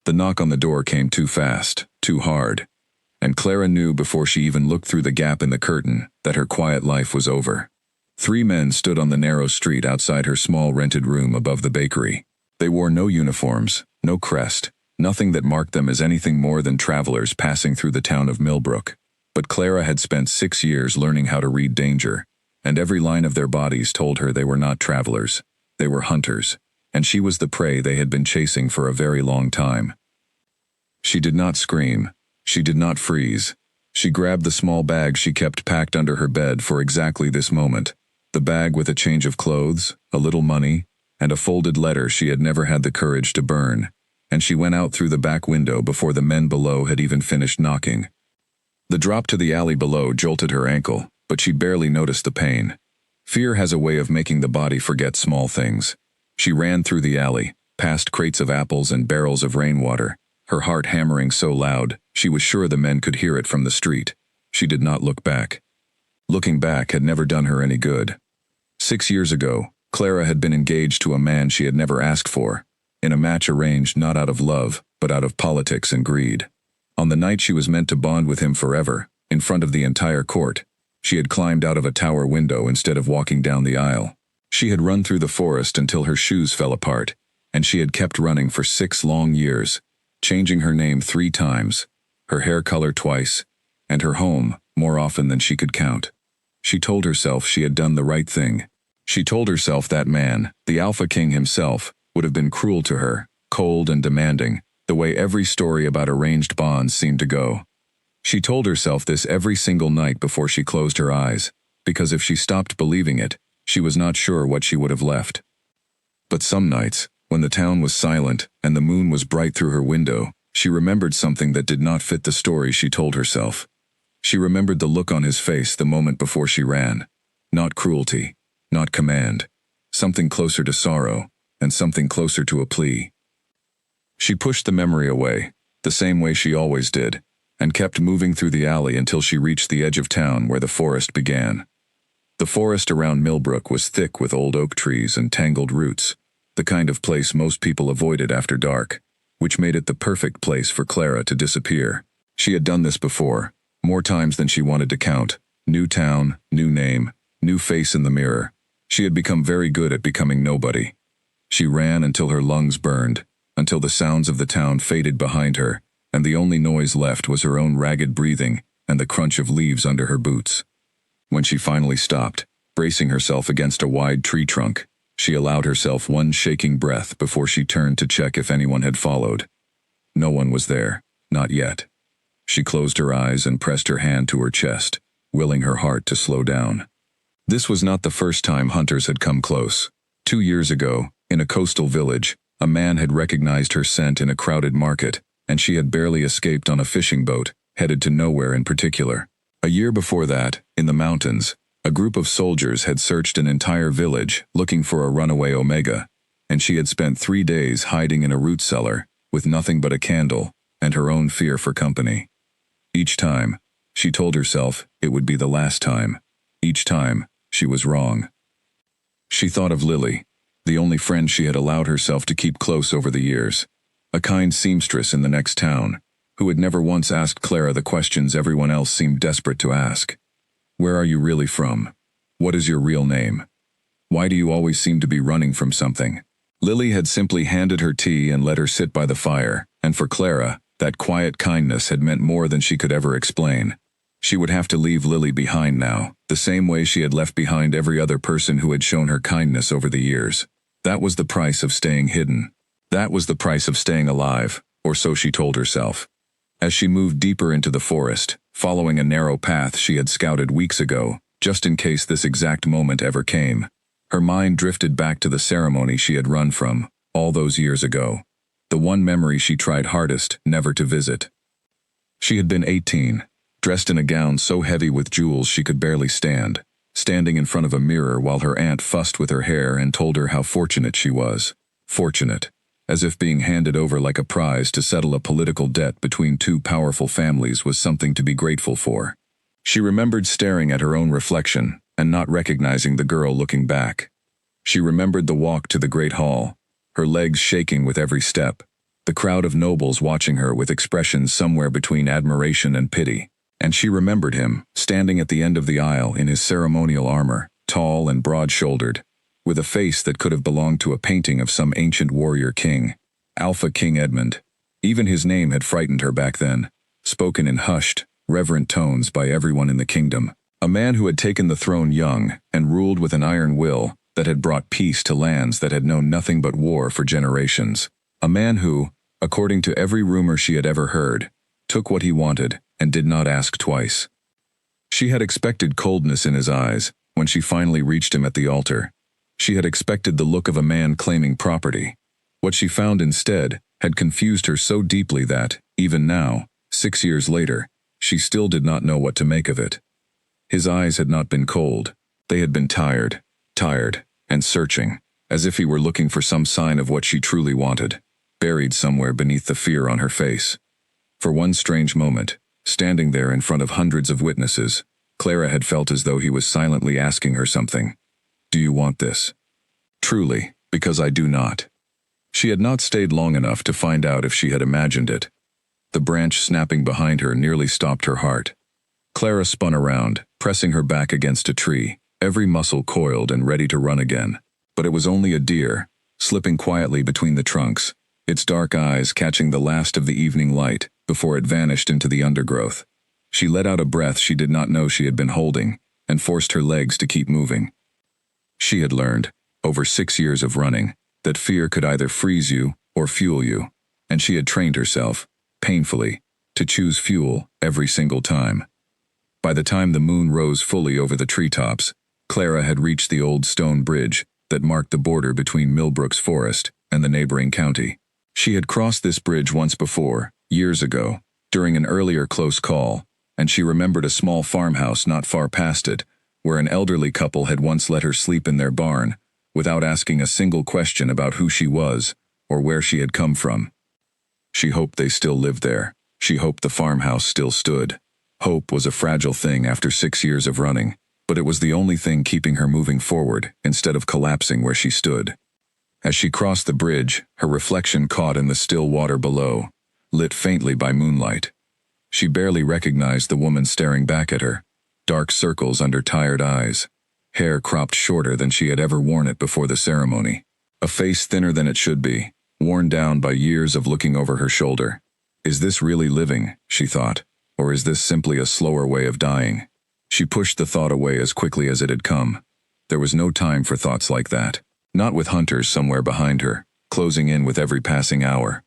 The knock on the door came too fast, too hard, and Clara knew before she even looked through the gap in the curtain that her quiet life was over. 3 men stood on the narrow street outside her small rented room above the bakery. They wore no uniforms, no crest, nothing that marked them as anything more than travelers passing through the town of Millbrook. But Clara had spent 6 years learning how to read danger, and every line of their bodies told her they were not travelers. They were hunters, and she was the prey they had been chasing for a very long time. She did not scream. She did not freeze. She grabbed the small bag she kept packed under her bed for exactly this moment. The bag with a change of clothes, a little money, and a folded letter she had never had the courage to burn, and she went out through the back window before the men below had even finished knocking. The drop to the alley below jolted her ankle, but she barely noticed the pain. Fear has a way of making the body forget small things. She ran through the alley, past crates of apples and barrels of rainwater, her heart hammering so loud she was sure the men could hear it from the street. She did not look back. Looking back had never done her any good. 6 years ago, Clara had been engaged to a man she had never asked for, in a match arranged not out of love, but out of politics and greed. On the night she was meant to bond with him forever, in front of the entire court, she had climbed out of a tower window instead of walking down the aisle. She had run through the forest until her shoes fell apart, and she had kept running for 6 long years, changing her name 3 times, her hair color twice, and her home more often than she could count. She told herself she had done the right thing. She told herself that man, the Alpha King himself, would have been cruel to her, cold and demanding, the way every story about arranged bonds seemed to go. She told herself this every single night before she closed her eyes, because if she stopped believing it, she was not sure what she would have left. But some nights, when the town was silent and the moon was bright through her window, she remembered something that did not fit the story she told herself. She remembered the look on his face the moment before she ran. Not cruelty, not command, something closer to sorrow, and something closer to a plea. She pushed the memory away, the same way she always did, and kept moving through the alley until she reached the edge of town where the forest began. The forest around Millbrook was thick with old oak trees and tangled roots, the kind of place most people avoided after dark, which made it the perfect place for Clara to disappear. She had done this before, more times than she wanted to count. New town, new name, new face in the mirror. She had become very good at becoming nobody. She ran until her lungs burned, until the sounds of the town faded behind her, and the only noise left was her own ragged breathing and the crunch of leaves under her boots. When she finally stopped, bracing herself against a wide tree trunk, she allowed herself one shaking breath before she turned to check if anyone had followed. No one was there, not yet. She closed her eyes and pressed her hand to her chest, willing her heart to slow down. This was not the first time hunters had come close. 2 years ago, in a coastal village, a man had recognized her scent in a crowded market, and she had barely escaped on a fishing boat, headed to nowhere in particular. A year before that, in the mountains, a group of soldiers had searched an entire village looking for a runaway Omega, and she had spent 3 days hiding in a root cellar, with nothing but a candle, and her own fear for company. Each time, she told herself it would be the last time. Each time, she was wrong. She thought of Lily, the only friend she had allowed herself to keep close over the years, a kind seamstress in the next town, who had never once asked Clara the questions everyone else seemed desperate to ask. Where are you really from? What is your real name? Why do you always seem to be running from something? Lily had simply handed her tea and let her sit by the fire, and for Clara, that quiet kindness had meant more than she could ever explain. She would have to leave Lily behind now, the same way she had left behind every other person who had shown her kindness over the years. That was the price of staying hidden. That was the price of staying alive, or so she told herself. As she moved deeper into the forest, following a narrow path she had scouted weeks ago, just in case this exact moment ever came, her mind drifted back to the ceremony she had run from, all those years ago. The one memory she tried hardest never to visit. She had been 18, dressed in a gown so heavy with jewels she could barely stand, standing in front of a mirror while her aunt fussed with her hair and told her how fortunate she was. Fortunate, as if being handed over like a prize to settle a political debt between 2 powerful families was something to be grateful for. She remembered staring at her own reflection and not recognizing the girl looking back. She remembered the walk to the great hall, her legs shaking with every step, the crowd of nobles watching her with expressions somewhere between admiration and pity. And she remembered him, standing at the end of the aisle in his ceremonial armor, tall and broad-shouldered, with a face that could have belonged to a painting of some ancient warrior king. Alpha King Edmund. Even his name had frightened her back then, spoken in hushed, reverent tones by everyone in the kingdom. A man who had taken the throne young and ruled with an iron will that had brought peace to lands that had known nothing but war for generations. A man who, according to every rumor she had ever heard, took what he wanted and did not ask twice. She had expected coldness in his eyes when she finally reached him at the altar. She had expected the look of a man claiming property. What she found instead had confused her so deeply that, even now, 6 years later, she still did not know what to make of it. His eyes had not been cold. They had been tired, and searching, as if he were looking for some sign of what she truly wanted, buried somewhere beneath the fear on her face. For one strange moment, standing there in front of hundreds of witnesses, Clara had felt as though he was silently asking her something. Do you want this? Truly, because I do not. She had not stayed long enough to find out if she had imagined it. The branch snapping behind her nearly stopped her heart. Clara spun around, pressing her back against a tree, every muscle coiled and ready to run again. But it was only a deer, slipping quietly between the trunks, its dark eyes catching the last of the evening light before it vanished into the undergrowth. She let out a breath she did not know she had been holding, and forced her legs to keep moving. She had learned, over 6 years of running, that fear could either freeze you or fuel you, and she had trained herself, painfully, to choose fuel every single time. By the time the moon rose fully over the treetops, Clara had reached the old stone bridge that marked the border between Millbrook's forest and the neighboring county. She had crossed this bridge once before, years ago, during an earlier close call, and she remembered a small farmhouse not far past it, where an elderly couple had once let her sleep in their barn, without asking a single question about who she was or where she had come from. She hoped they still lived there. She hoped the farmhouse still stood. Hope was a fragile thing after 6 years of running, but it was the only thing keeping her moving forward instead of collapsing where she stood. As she crossed the bridge, her reflection caught in the still water below, lit faintly by moonlight. She barely recognized the woman staring back at her, dark circles under tired eyes, hair cropped shorter than she had ever worn it before the ceremony, a face thinner than it should be, worn down by years of looking over her shoulder. Is this really living, she thought, or is this simply a slower way of dying? She pushed the thought away as quickly as it had come. There was no time for thoughts like that, not with hunters somewhere behind her, closing in with every passing hour.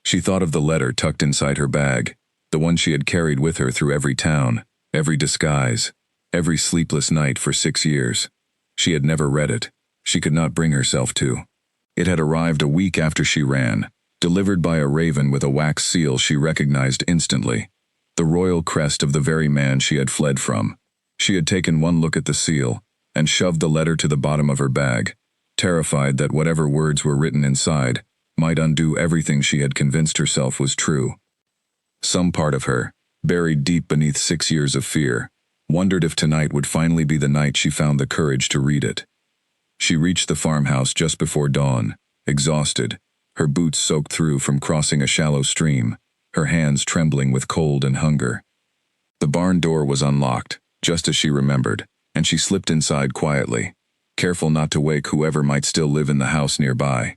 She thought of the letter tucked inside her bag, the one she had carried with her through every town, every disguise, every sleepless night for 6 years. She had never read it. She could not bring herself to. It had arrived a week after she ran, delivered by a raven with a wax seal she recognized instantly, the royal crest of the very man she had fled from. She had taken one look at the seal, and shoved the letter to the bottom of her bag, terrified that whatever words were written inside might undo everything she had convinced herself was true. Some part of her, buried deep beneath 6 years of fear, wondered if tonight would finally be the night she found the courage to read it. She reached the farmhouse just before dawn, exhausted, her boots soaked through from crossing a shallow stream, her hands trembling with cold and hunger. The barn door was unlocked, just as she remembered, and she slipped inside quietly, careful not to wake whoever might still live in the house nearby.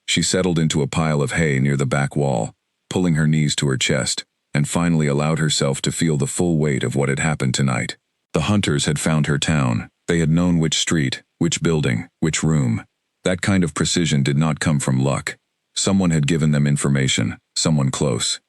She settled into a pile of hay near the back wall, pulling her knees to her chest, and finally allowed herself to feel the full weight of what had happened tonight. The hunters had found her town. They had known which street, which building, which room. That kind of precision did not come from luck. Someone had given them information, someone close.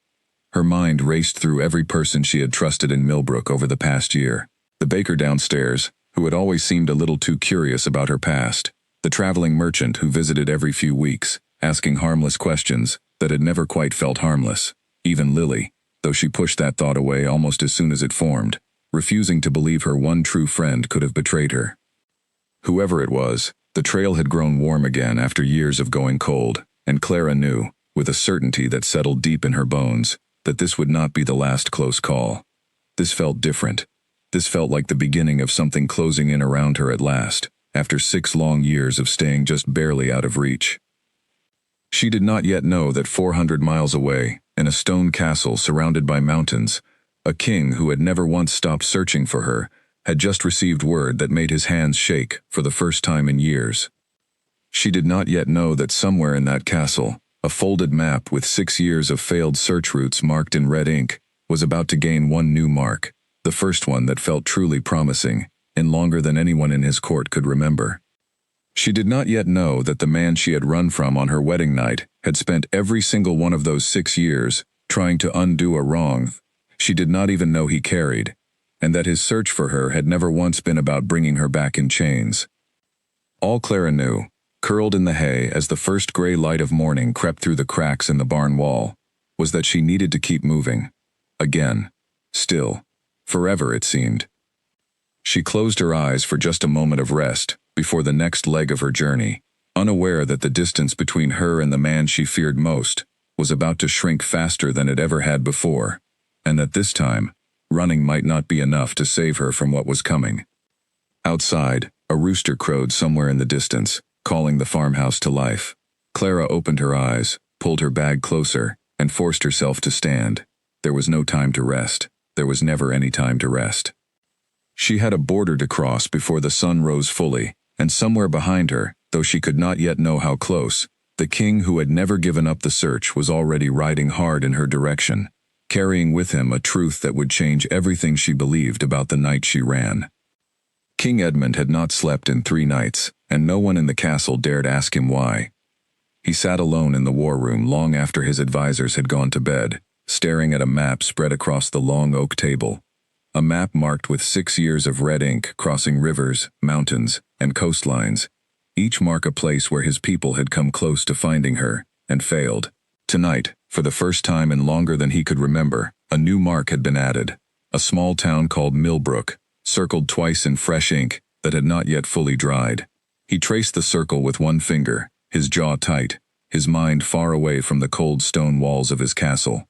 Her mind raced through every person she had trusted in Millbrook over the past year. The baker downstairs, who had always seemed a little too curious about her past. The traveling merchant who visited every few weeks, asking harmless questions that had never quite felt harmless. Even Lily, though she pushed that thought away almost as soon as it formed, refusing to believe her one true friend could have betrayed her. Whoever it was, the trail had grown warm again after years of going cold, and Clara knew, with a certainty that settled deep in her bones, that this would not be the last close call. This felt different. This felt like the beginning of something closing in around her at last, after 6 long years of staying just barely out of reach. She did not yet know that 400 miles away, in a stone castle surrounded by mountains, a king who had never once stopped searching for her had just received word that made his hands shake for the first time in years. She did not yet know that somewhere in that castle, a folded map with 6 years of failed search routes marked in red ink was about to gain one new mark, the first one that felt truly promising, in longer than anyone in his court could remember. She did not yet know that the man she had run from on her wedding night had spent every single one of those 6 years trying to undo a wrong she did not even know he carried, and that his search for her had never once been about bringing her back in chains. All Clara knew, curled in the hay as the first gray light of morning crept through the cracks in the barn wall, was that she needed to keep moving. Again. Still. Forever, it seemed. She closed her eyes for just a moment of rest before the next leg of her journey, unaware that the distance between her and the man she feared most was about to shrink faster than it ever had before, and that this time, running might not be enough to save her from what was coming. Outside, a rooster crowed somewhere in the distance, calling the farmhouse to life. Clara opened her eyes, pulled her bag closer, and forced herself to stand. There was no time to rest. There was never any time to rest. She had a border to cross before the sun rose fully, and somewhere behind her, though she could not yet know how close, the king who had never given up the search was already riding hard in her direction, carrying with him a truth that would change everything she believed about the night she ran. King Edmund had not slept in 3 nights, and no one in the castle dared ask him why. He sat alone in the war room long after his advisors had gone to bed, staring at a map spread across the long oak table. A map marked with 6 years of red ink crossing rivers, mountains, and coastlines, each mark a place where his people had come close to finding her, and failed. Tonight, for the first time in longer than he could remember, a new mark had been added. A small town called Millbrook, circled twice in fresh ink that had not yet fully dried. He traced the circle with one finger, his jaw tight, his mind far away from the cold stone walls of his castle.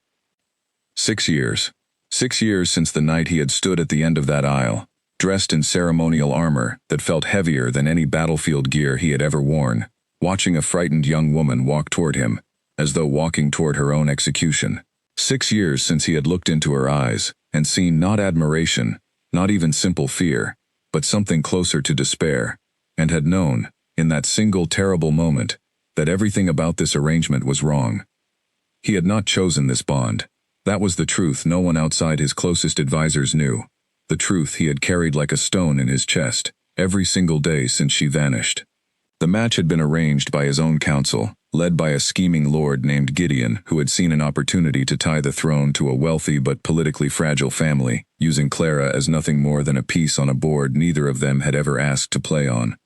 6 years. 6 years since the night he had stood at the end of that aisle, dressed in ceremonial armor that felt heavier than any battlefield gear he had ever worn, watching a frightened young woman walk toward him, as though walking toward her own execution. 6 years since he had looked into her eyes and seen not admiration, not even simple fear, but something closer to despair, and had known, in that single terrible moment, that everything about this arrangement was wrong. He had not chosen this bond. That was the truth no one outside his closest advisors knew, the truth he had carried like a stone in his chest, every single day since she vanished. The match had been arranged by his own council, led by a scheming lord named Gideon who had seen an opportunity to tie the throne to a wealthy but politically fragile family, using Clara as nothing more than a piece on a board neither of them had ever asked to play on.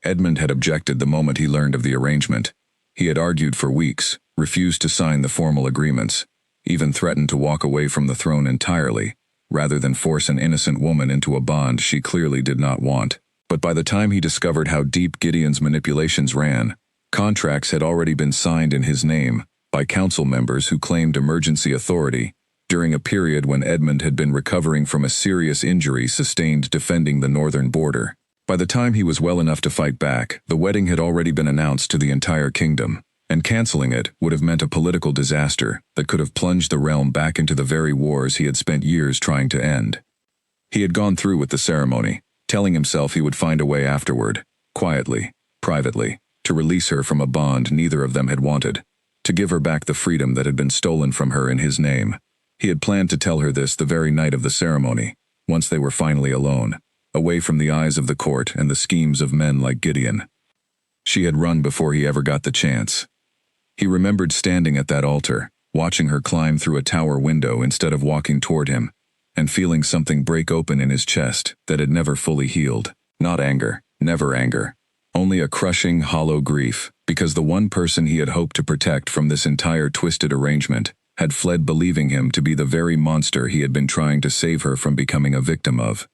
Edmund had objected the moment he learned of the arrangement. He had argued for weeks, refused to sign the formal agreements, even threatened to walk away from the throne entirely, rather than force an innocent woman into a bond she clearly did not want. But by the time he discovered how deep Gideon's manipulations ran, contracts had already been signed in his name by council members who claimed emergency authority during a period when Edmund had been recovering from a serious injury sustained defending the northern border. By the time he was well enough to fight back, the wedding had already been announced to the entire kingdom, and canceling it would have meant a political disaster that could have plunged the realm back into the very wars he had spent years trying to end. He had gone through with the ceremony, telling himself he would find a way afterward, quietly, privately, to release her from a bond neither of them had wanted, to give her back the freedom that had been stolen from her in his name. He had planned to tell her this the very night of the ceremony, once they were finally alone, away from the eyes of the court and the schemes of men like Gideon. She had run before he ever got the chance. He remembered standing at that altar, watching her climb through a tower window instead of walking toward him, and feeling something break open in his chest that had never fully healed. Not anger, never anger. Only a crushing, hollow grief, because the one person he had hoped to protect from this entire twisted arrangement had fled, believing him to be the very monster he had been trying to save her from becoming a victim of.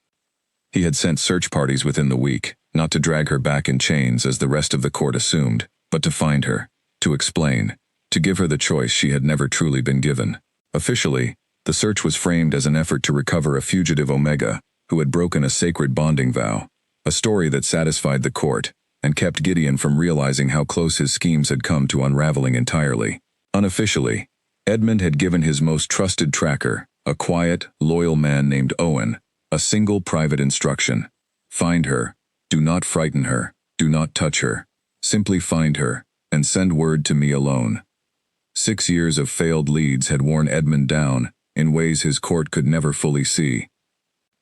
He had sent search parties within the week, not to drag her back in chains as the rest of the court assumed, but to find her, to explain, to give her the choice she had never truly been given. Officially, the search was framed as an effort to recover a fugitive Omega who had broken a sacred bonding vow, a story that satisfied the court and kept Gideon from realizing how close his schemes had come to unraveling entirely. Unofficially, Edmund had given his most trusted tracker, a quiet, loyal man named Owen, a single private instruction. Find her. Do not frighten her. Do not touch her. Simply find her, and send word to me alone. 6 years of failed leads had worn Edmund down in ways his court could never fully see.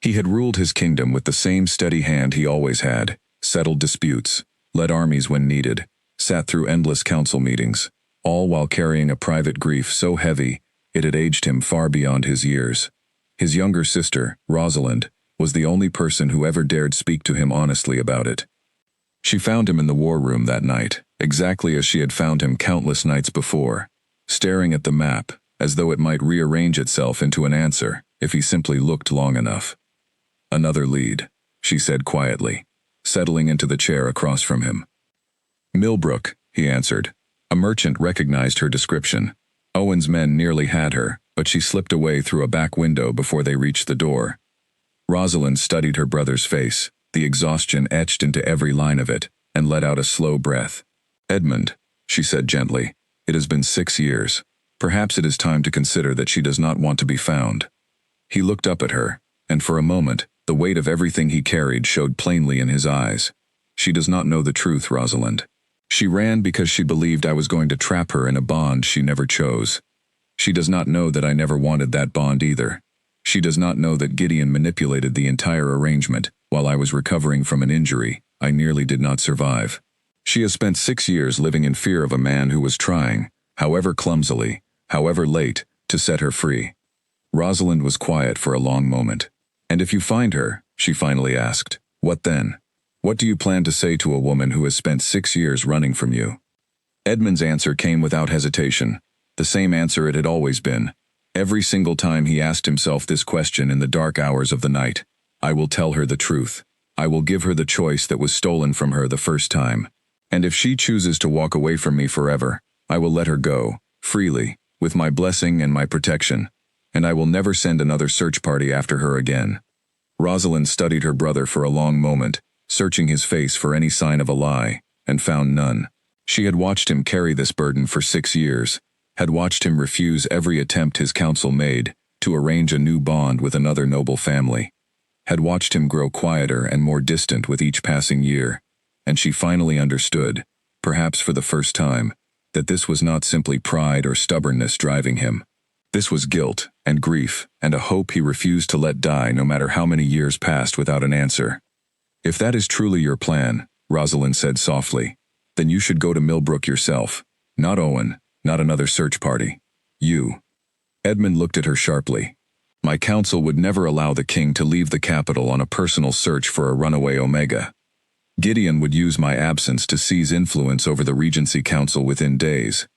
He had ruled his kingdom with the same steady hand he always had, settled disputes, led armies when needed, sat through endless council meetings, all while carrying a private grief so heavy it had aged him far beyond his years. His younger sister, Rosalind, was the only person who ever dared speak to him honestly about it. She found him in the war room that night, exactly as she had found him countless nights before, staring at the map, as though it might rearrange itself into an answer if he simply looked long enough. Another lead, she said quietly, settling into the chair across from him. Millbrook, he answered. A merchant recognized her description. Owen's men nearly had her, but she slipped away through a back window before they reached the door. Rosalind studied her brother's face, the exhaustion etched into every line of it, and let out a slow breath. Edmund, she said gently, it has been 6 years. Perhaps it is time to consider that she does not want to be found. He looked up at her, and for a moment, the weight of everything he carried showed plainly in his eyes. She does not know the truth, Rosalind. She ran because she believed I was going to trap her in a bond she never chose. She does not know that I never wanted that bond either. She does not know that Gideon manipulated the entire arrangement while I was recovering from an injury I nearly did not survive. She has spent 6 years living in fear of a man who was trying, however clumsily, however late, to set her free. Rosalind was quiet for a long moment. And if you find her, she finally asked, what then? What do you plan to say to a woman who has spent 6 years running from you? Edmund's answer came without hesitation, the same answer it had always been. Every single time he asked himself this question in the dark hours of the night. I will tell her the truth. I will give her the choice that was stolen from her the first time. And if she chooses to walk away from me forever, I will let her go, freely, with my blessing and my protection. And I will never send another search party after her again. Rosalind studied her brother for a long moment, searching his face for any sign of a lie, and found none. She had watched him carry this burden for 6 years, had watched him refuse every attempt his council made to arrange a new bond with another noble family, had watched him grow quieter and more distant with each passing year, and she finally understood, perhaps for the first time, that this was not simply pride or stubbornness driving him. This was guilt and grief and a hope he refused to let die no matter how many years passed without an answer. If that is truly your plan, Rosalind said softly, then you should go to Millbrook yourself, not Owen, not another search party. You. Edmund looked at her sharply. My council would never allow the king to leave the capital on a personal search for a runaway Omega. Gideon would use my absence to seize influence over the Regency Council within days.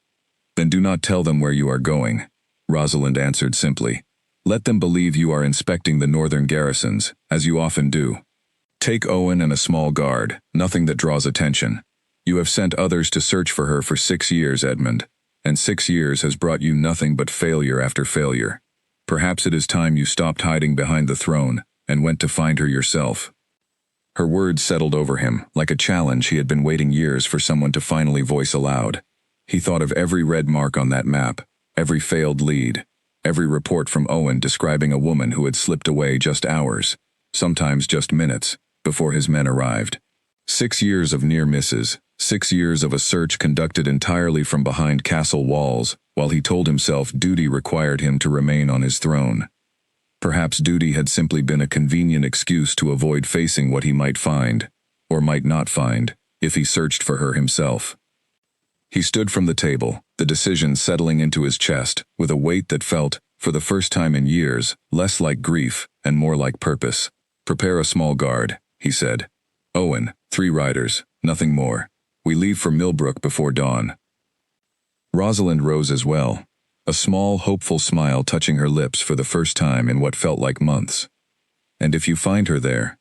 Then do not tell them where you are going, Rosalind answered simply. Let them believe you are inspecting the northern garrisons, as you often do. Take Owen and a small guard, nothing that draws attention. You have sent others to search for her for 6 years, Edmund, and 6 years has brought you nothing but failure after failure. Perhaps it is time you stopped hiding behind the throne and went to find her yourself. Her words settled over him, like a challenge he had been waiting years for someone to finally voice aloud. He thought of every red mark on that map, every failed lead, every report from Owen describing a woman who had slipped away just hours, sometimes just minutes, before his men arrived. 6 years of near misses, 6 years of a search conducted entirely from behind castle walls, while he told himself duty required him to remain on his throne. Perhaps duty had simply been a convenient excuse to avoid facing what he might find, or might not find, if he searched for her himself. He stood from the table, the decision settling into his chest, with a weight that felt, for the first time in years, less like grief and more like purpose. Prepare a small guard, he said. Owen, 3 riders, nothing more. We leave for Millbrook before dawn. Rosalind rose as well, a small, hopeful smile touching her lips for the first time in what felt like months. And if you find her there?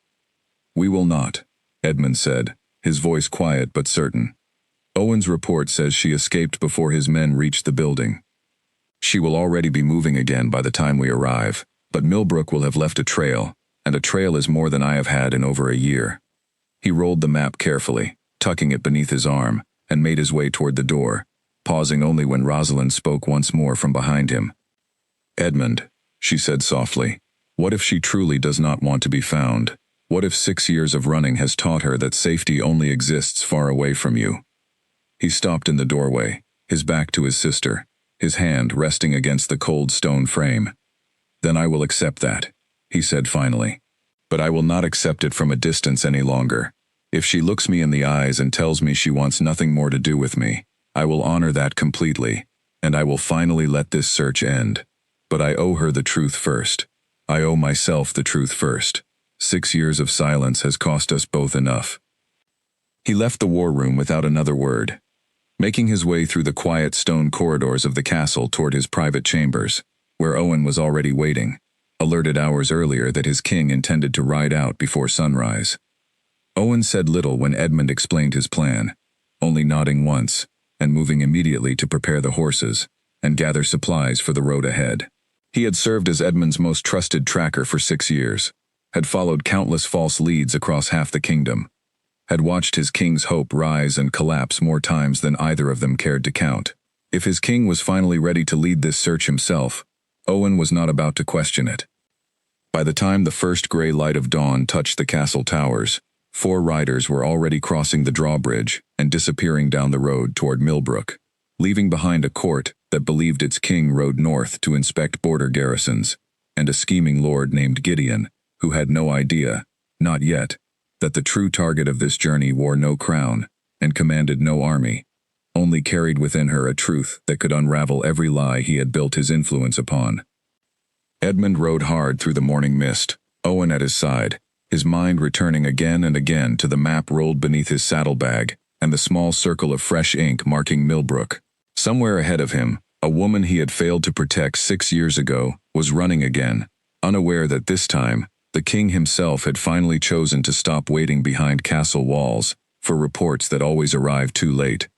We will not, Edmund said, his voice quiet but certain. Owen's report says she escaped before his men reached the building. She will already be moving again by the time we arrive, but Millbrook will have left a trail, and a trail is more than I have had in over a year. He rolled the map carefully, tucking it beneath his arm, and made his way toward the door, pausing only when Rosalind spoke once more from behind him. "Edmund," she said softly, "what if she truly does not want to be found? What if 6 years of running has taught her that safety only exists far away from you?" He stopped in the doorway, his back to his sister, his hand resting against the cold stone frame. "Then I will accept that," he said finally. "But I will not accept it from a distance any longer. If she looks me in the eyes and tells me she wants nothing more to do with me, I will honor that completely, and I will finally let this search end. But I owe her the truth first. I owe myself the truth first. 6 years of silence has cost us both enough." He left the war room without another word, making his way through the quiet stone corridors of the castle toward his private chambers, where Owen was already waiting, alerted hours earlier that his king intended to ride out before sunrise. Owen said little when Edmund explained his plan, only nodding once, and moving immediately to prepare the horses and gather supplies for the road ahead. He had served as Edmund's most trusted tracker for 6 years, had followed countless false leads across half the kingdom, had watched his king's hope rise and collapse more times than either of them cared to count. If his king was finally ready to lead this search himself, Owen was not about to question it. By the time the first gray light of dawn touched the castle towers, 4 riders were already crossing the drawbridge and disappearing down the road toward Millbrook, leaving behind a court that believed its king rode north to inspect border garrisons, and a scheming lord named Gideon, who had no idea, not yet, that the true target of this journey wore no crown and commanded no army, only carried within her a truth that could unravel every lie he had built his influence upon. Edmund rode hard through the morning mist, Owen at his side, his mind returning again and again to the map rolled beneath his saddlebag and the small circle of fresh ink marking Millbrook. Somewhere ahead of him, a woman he had failed to protect 6 years ago was running again, unaware that this time, the king himself had finally chosen to stop waiting behind castle walls for reports that always arrived too late.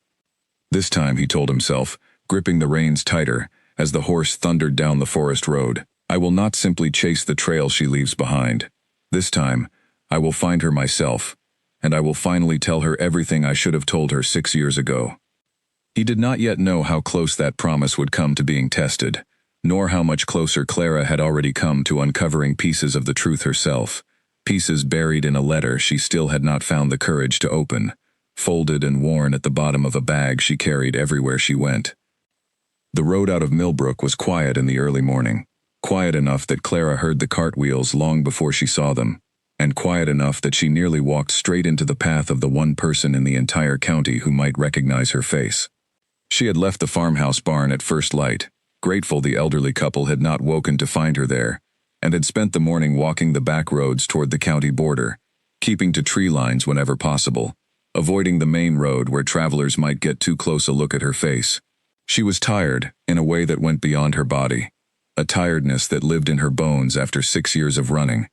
This time, he told himself, gripping the reins tighter as the horse thundered down the forest road, I will not simply chase the trail she leaves behind. This time, I will find her myself, and I will finally tell her everything I should have told her 6 years ago. He did not yet know how close that promise would come to being tested, nor how much closer Clara had already come to uncovering pieces of the truth herself, pieces buried in a letter she still had not found the courage to open, folded and worn at the bottom of a bag she carried everywhere she went. The road out of Millbrook was quiet in the early morning, quiet enough that Clara heard the cartwheels long before she saw them, and quiet enough that she nearly walked straight into the path of the one person in the entire county who might recognize her face. She had left the farmhouse barn at first light, grateful the elderly couple had not woken to find her there, and had spent the morning walking the back roads toward the county border, keeping to tree lines whenever possible, avoiding the main road where travelers might get too close a look at her face. She was tired, in a way that went beyond her body, a tiredness that lived in her bones after 6 years of running,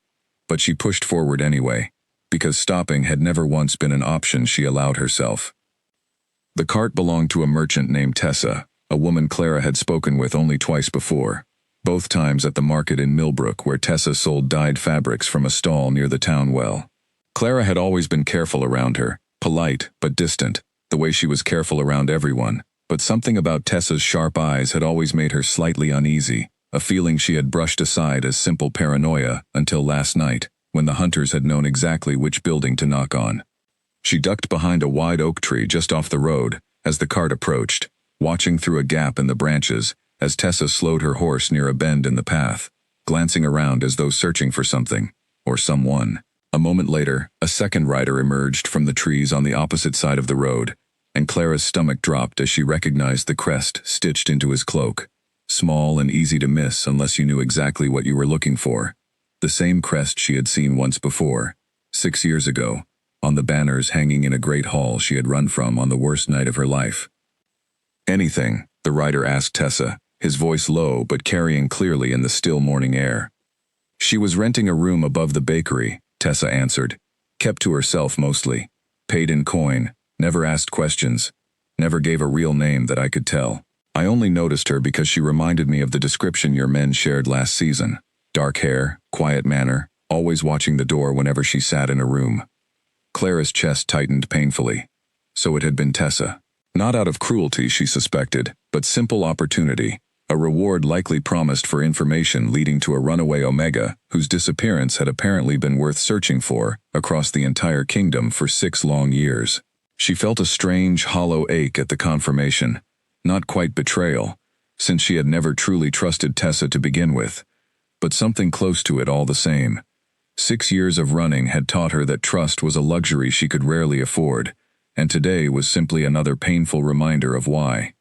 but she pushed forward anyway, because stopping had never once been an option she allowed herself. The cart belonged to a merchant named Tessa, a woman Clara had spoken with only twice before, both times at the market in Millbrook where Tessa sold dyed fabrics from a stall near the town well. Clara had always been careful around her, polite but distant, the way she was careful around everyone, but something about Tessa's sharp eyes had always made her slightly uneasy, a feeling she had brushed aside as simple paranoia until last night, when the hunters had known exactly which building to knock on. She ducked behind a wide oak tree just off the road as the cart approached, watching through a gap in the branches as Tessa slowed her horse near a bend in the path, glancing around as though searching for something, or someone. A moment later, a second rider emerged from the trees on the opposite side of the road, and Clara's stomach dropped as she recognized the crest stitched into his cloak, small and easy to miss unless you knew exactly what you were looking for. The same crest she had seen once before, 6 years ago, on the banners hanging in a great hall she had run from on the worst night of her life. "Anything?" the rider asked Tessa, his voice low but carrying clearly in the still morning air. She was renting a room above the bakery, Tessa answered, kept to herself mostly, paid in coin, never asked questions, never gave a real name that I could tell. I only noticed her because she reminded me of the description your men shared last season. Dark hair, quiet manner, always watching the door whenever she sat in a room. Clara's chest tightened painfully. so it had been Tessa. Not out of cruelty, she suspected, but simple opportunity, a reward likely promised for information leading to a runaway Omega whose disappearance had apparently been worth searching for across the entire kingdom for 6 long years. She felt a strange, hollow ache at the confirmation, not quite betrayal, since she had never truly trusted Tessa to begin with, but something close to it all the same. 6 years of running had taught her that trust was a luxury she could rarely afford, and today was simply another painful reminder of why.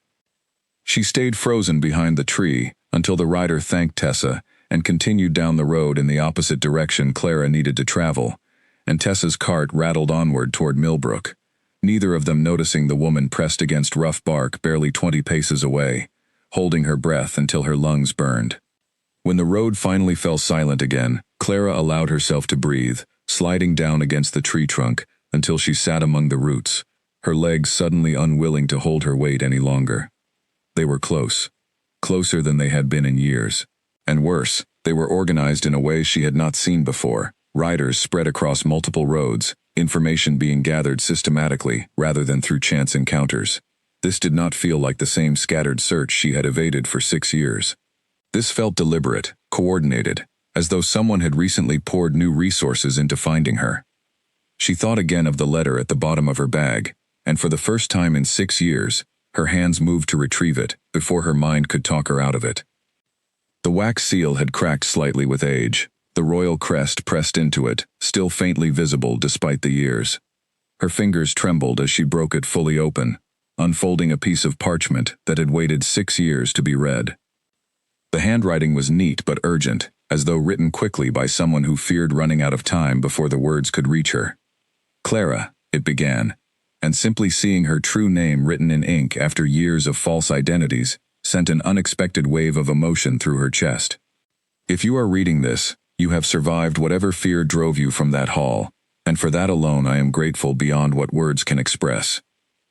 She stayed frozen behind the tree until the rider thanked Tessa and continued down the road in the opposite direction Clara needed to travel, and Tessa's cart rattled onward toward Millbrook, neither of them noticing the woman pressed against rough bark barely 20 paces away, holding her breath until her lungs burned. When the road finally fell silent again, Clara allowed herself to breathe, sliding down against the tree trunk until she sat among the roots, her legs suddenly unwilling to hold her weight any longer. They were close, closer than they had been in years. And worse, they were organized in a way she had not seen before, riders spread across multiple roads, information being gathered systematically rather than through chance encounters. This did not feel like the same scattered search she had evaded for 6 years. This felt deliberate, coordinated, as though someone had recently poured new resources into finding her. She thought again of the letter at the bottom of her bag, and for the first time in 6 years, her hands moved to retrieve it before her mind could talk her out of it. The wax seal had cracked slightly with age, the royal crest pressed into it, still faintly visible despite the years. Her fingers trembled as she broke it fully open, unfolding a piece of parchment that had waited 6 years to be read. The handwriting was neat but urgent, as though written quickly by someone who feared running out of time before the words could reach her. Clara, it began, and simply seeing her true name written in ink after years of false identities sent an unexpected wave of emotion through her chest. If you are reading this, you have survived whatever fear drove you from that hall, and for that alone I am grateful beyond what words can express.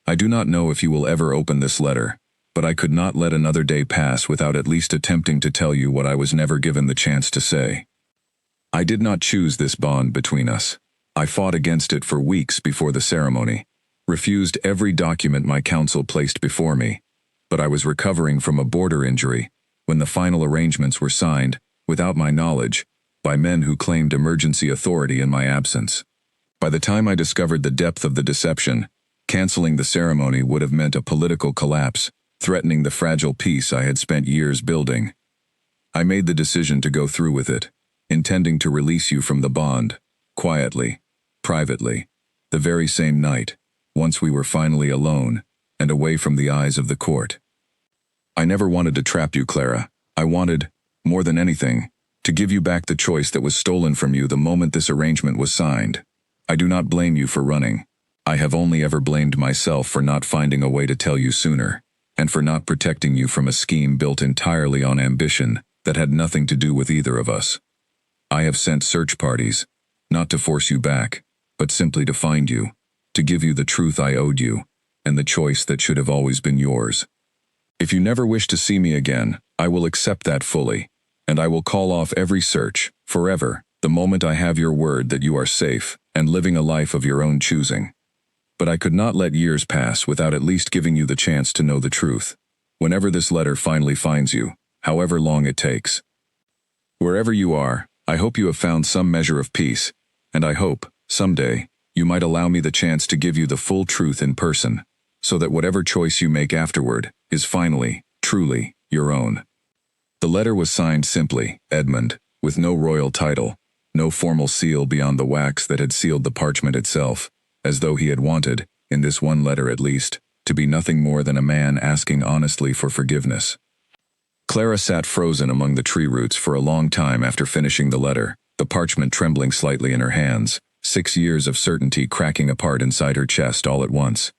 I do not know if you will ever open this letter, but I could not let another day pass without at least attempting to tell you what I was never given the chance to say. I did not choose this bond between us. I fought against it for weeks before the ceremony, refused every document my counsel placed before me, but I was recovering from a border injury when the final arrangements were signed, without my knowledge, by men who claimed emergency authority in my absence. By the time I discovered the depth of the deception, canceling the ceremony would have meant a political collapse, threatening the fragile peace I had spent years building. I made the decision to go through with it, intending to release you from the bond, quietly, privately, the very same night, once we were finally alone, and away from the eyes of the court. I never wanted to trap you, Clara. I wanted, more than anything, to give you back the choice that was stolen from you the moment this arrangement was signed. I do not blame you for running. I have only ever blamed myself for not finding a way to tell you sooner, and for not protecting you from a scheme built entirely on ambition that had nothing to do with either of us. I have sent search parties, not to force you back, but simply to find you, to give you the truth I owed you, and the choice that should have always been yours. If you never wish to see me again, I will accept that fully, and I will call off every search, forever, the moment I have your word that you are safe and living a life of your own choosing. But I could not let years pass without at least giving you the chance to know the truth, whenever this letter finally finds you, however long it takes. Wherever you are, I hope you have found some measure of peace, and I hope, someday, you might allow me the chance to give you the full truth in person, so that whatever choice you make afterward is finally, truly, your own. The letter was signed simply, Edmund, with no royal title, no formal seal beyond the wax that had sealed the parchment itself, as though he had wanted, in this one letter at least, to be nothing more than a man asking honestly for forgiveness. Clara sat frozen among the tree roots for a long time after finishing the letter, the parchment trembling slightly in her hands, 6 years of certainty cracking apart inside her chest all at once.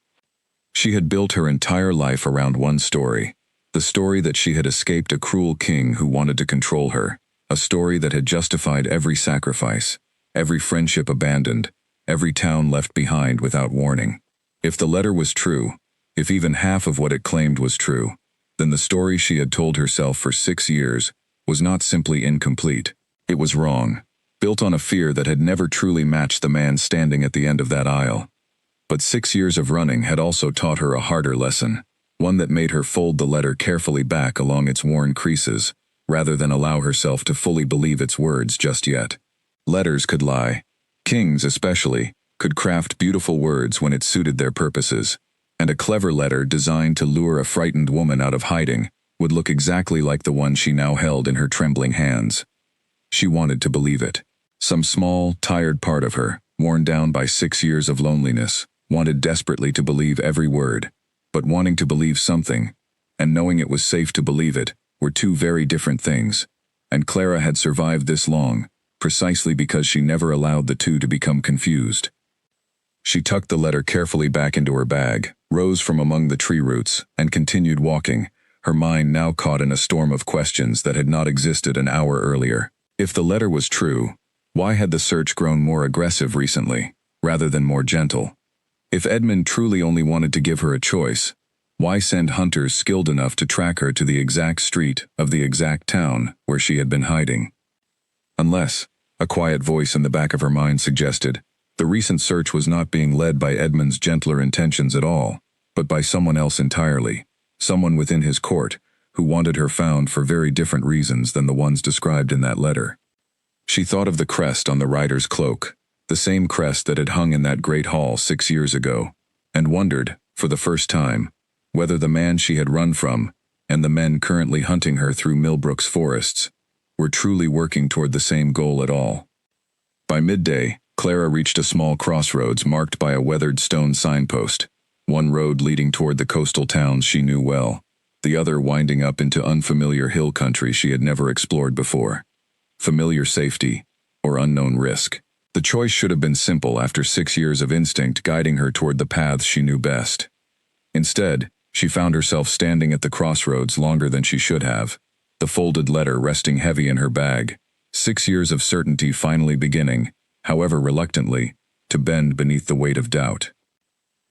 She had built her entire life around one story, the story that she had escaped a cruel king who wanted to control her, a story that had justified every sacrifice, every friendship abandoned, every town left behind without warning. If the letter was true, if even half of what it claimed was true, then the story she had told herself for 6 years was not simply incomplete, it was wrong, built on a fear that had never truly matched the man standing at the end of that aisle. But 6 years of running had also taught her a harder lesson, one that made her fold the letter carefully back along its worn creases, rather than allow herself to fully believe its words just yet. Letters could lie. Kings, especially, could craft beautiful words when it suited their purposes, and a clever letter designed to lure a frightened woman out of hiding would look exactly like the one she now held in her trembling hands. She wanted to believe it. Some small, tired part of her, worn down by 6 years of loneliness, wanted desperately to believe every word, but wanting to believe something, and knowing it was safe to believe it, were two very different things, and Clara had survived this long, precisely because she never allowed the two to become confused. She tucked the letter carefully back into her bag, rose from among the tree roots, and continued walking, her mind now caught in a storm of questions that had not existed an hour earlier. If the letter was true, why had the search grown more aggressive recently, rather than more gentle? If Edmund truly only wanted to give her a choice, why send hunters skilled enough to track her to the exact street of the exact town where she had been hiding? Unless, a quiet voice in the back of her mind suggested, the recent search was not being led by Edmund's gentler intentions at all, but by someone else entirely, someone within his court, who wanted her found for very different reasons than the ones described in that letter. She thought of the crest on the rider's cloak, the same crest that had hung in that great hall 6 years ago, and wondered, for the first time, whether the man she had run from, and the men currently hunting her through Millbrook's forests, were truly working toward the same goal at all. By midday, Clara reached a small crossroads marked by a weathered stone signpost, one road leading toward the coastal towns she knew well, the other winding up into unfamiliar hill country she had never explored before. Familiar safety, or unknown risk. The choice should have been simple after 6 years of instinct guiding her toward the paths she knew best. Instead, she found herself standing at the crossroads longer than she should have, the folded letter resting heavy in her bag, 6 years of certainty finally beginning, however reluctantly, to bend beneath the weight of doubt.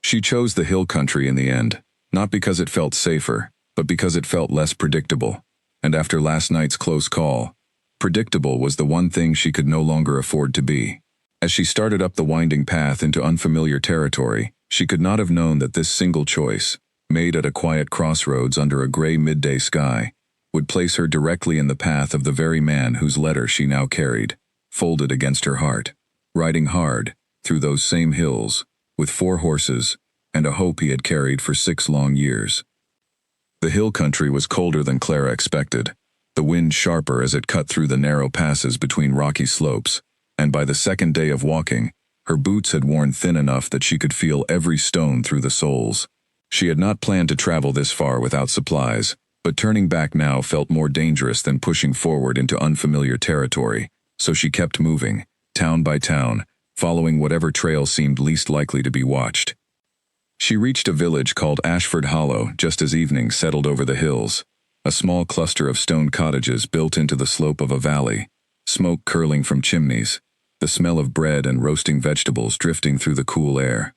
She chose the hill country in the end, not because it felt safer, but because it felt less predictable, and after last night's close call, predictable was the one thing she could no longer afford to be. As she started up the winding path into unfamiliar territory, she could not have known that this single choice, made at a quiet crossroads under a gray midday sky, would place her directly in the path of the very man whose letter she now carried, folded against her heart, riding hard, through those same hills, with 4 horses, and a hope he had carried for 6 long years. The hill country was colder than Clara expected, the wind sharper as it cut through the narrow passes between rocky slopes, and by the second day of walking, her boots had worn thin enough that she could feel every stone through the soles. She had not planned to travel this far without supplies, but turning back now felt more dangerous than pushing forward into unfamiliar territory, so she kept moving, town by town, following whatever trail seemed least likely to be watched. She reached a village called Ashford Hollow just as evening settled over the hills, a small cluster of stone cottages built into the slope of a valley, smoke curling from chimneys, the smell of bread and roasting vegetables drifting through the cool air.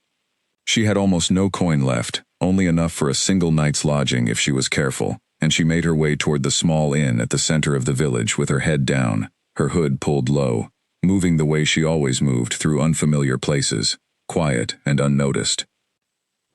She had almost no coin left, only enough for a single night's lodging if she was careful, and she made her way toward the small inn at the center of the village with her head down, her hood pulled low, moving the way she always moved through unfamiliar places, quiet and unnoticed.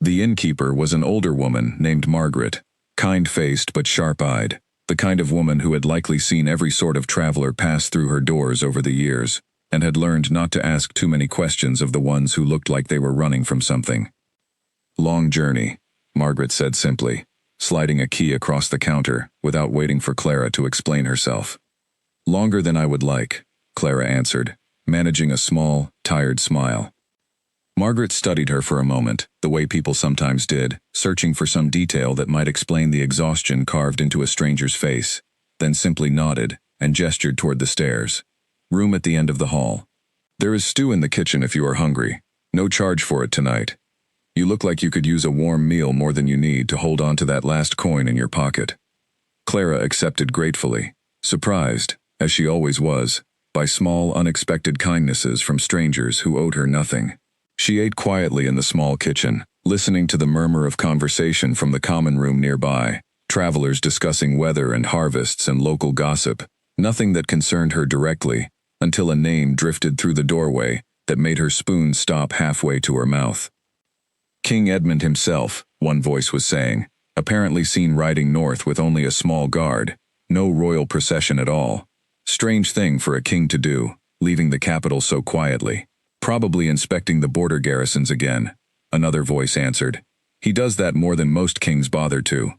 The innkeeper was an older woman named Margaret, kind-faced but sharp-eyed, the kind of woman who had likely seen every sort of traveler pass through her doors over the years, and had learned not to ask too many questions of the ones who looked like they were running from something. "Long journey," Margaret said simply, sliding a key across the counter without waiting for Clara to explain herself. "Longer than I would like," Clara answered, managing a small, tired smile. Margaret studied her for a moment, the way people sometimes did, searching for some detail that might explain the exhaustion carved into a stranger's face, then simply nodded and gestured toward the stairs. "Room at the end of the hall. There is stew in the kitchen if you are hungry. No charge for it tonight. You look like you could use a warm meal more than you need to hold on to that last coin in your pocket." Clara accepted gratefully, surprised, as she always was, by small unexpected kindnesses from strangers who owed her nothing. She ate quietly in the small kitchen, listening to the murmur of conversation from the common room nearby, travelers discussing weather and harvests and local gossip, nothing that concerned her directly, until a name drifted through the doorway that made her spoon stop halfway to her mouth. King Edmund himself, one voice was saying, apparently seen riding north with only a small guard, no royal procession at all. Strange thing for a king to do, leaving the capital so quietly. Probably inspecting the border garrisons again, another voice answered. He does that more than most kings bother to.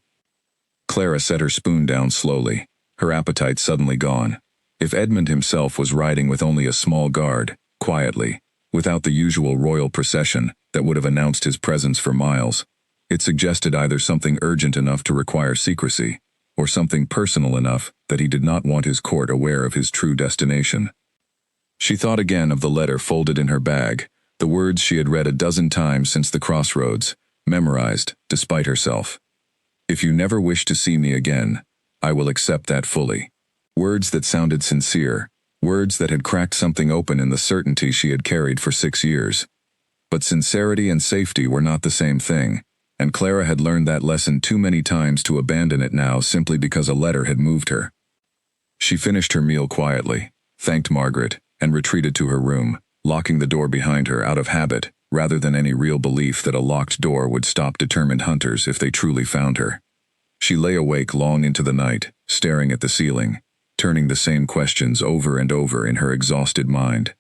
Clara set her spoon down slowly, her appetite suddenly gone. If Edmund himself was riding with only a small guard, quietly, without the usual royal procession that would have announced his presence for miles, it suggested either something urgent enough to require secrecy, or something personal enough that he did not want his court aware of his true destination. She thought again of the letter folded in her bag, the words she had read a dozen times since the crossroads, memorized, despite herself. If you never wish to see me again, I will accept that fully. Words that sounded sincere, words that had cracked something open in the certainty she had carried for 6 years. But sincerity and safety were not the same thing, and Clara had learned that lesson too many times to abandon it now simply because a letter had moved her. She finished her meal quietly, thanked Margaret, and retreated to her room, locking the door behind her out of habit, rather than any real belief that a locked door would stop determined hunters if they truly found her. She lay awake long into the night, staring at the ceiling, turning the same questions over and over in her exhausted mind.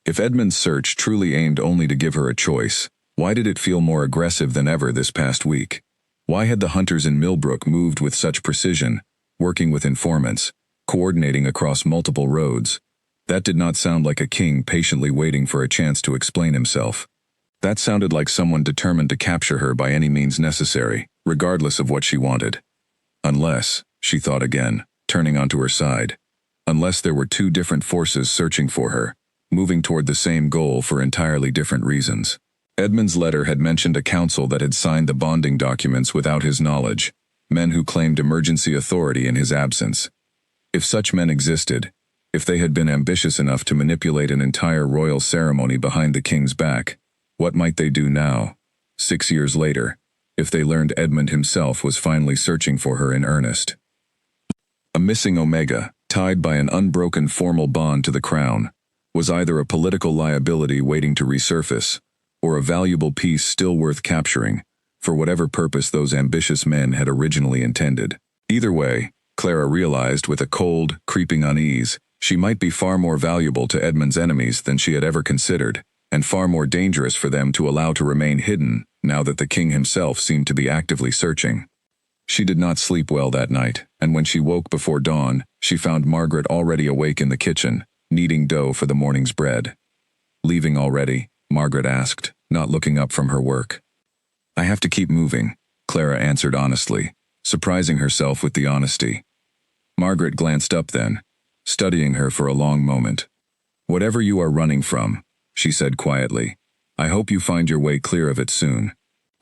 If Edmund's search truly aimed only to give her a choice, why did it feel more aggressive than ever this past week? Why had the hunters in Millbrook moved with such precision, working with informants, coordinating across multiple roads? That did not sound like a king patiently waiting for a chance to explain himself. That sounded like someone determined to capture her by any means necessary, regardless of what she wanted. Unless, she thought again, turning onto her side, unless there were two different forces searching for her, moving toward the same goal for entirely different reasons. Edmund's letter had mentioned a council that had signed the bonding documents without his knowledge, men who claimed emergency authority in his absence. If such men existed, if they had been ambitious enough to manipulate an entire royal ceremony behind the king's back, what might they do now, 6 years later, if they learned Edmund himself was finally searching for her in earnest? A missing Omega, tied by an unbroken formal bond to the crown, was either a political liability waiting to resurface, or a valuable piece still worth capturing, for whatever purpose those ambitious men had originally intended. Either way, Clara realized with a cold, creeping unease, she might be far more valuable to Edmund's enemies than she had ever considered, and far more dangerous for them to allow to remain hidden now that the king himself seemed to be actively searching. She did not sleep well that night, and when she woke before dawn, she found Margaret already awake in the kitchen, kneading dough for the morning's bread. "Leaving already?" Margaret asked, not looking up from her work. "I have to keep moving," Clara answered honestly, surprising herself with the honesty. Margaret glanced up then, studying her for a long moment. "Whatever you are running from," she said quietly, "I hope you find your way clear of it soon.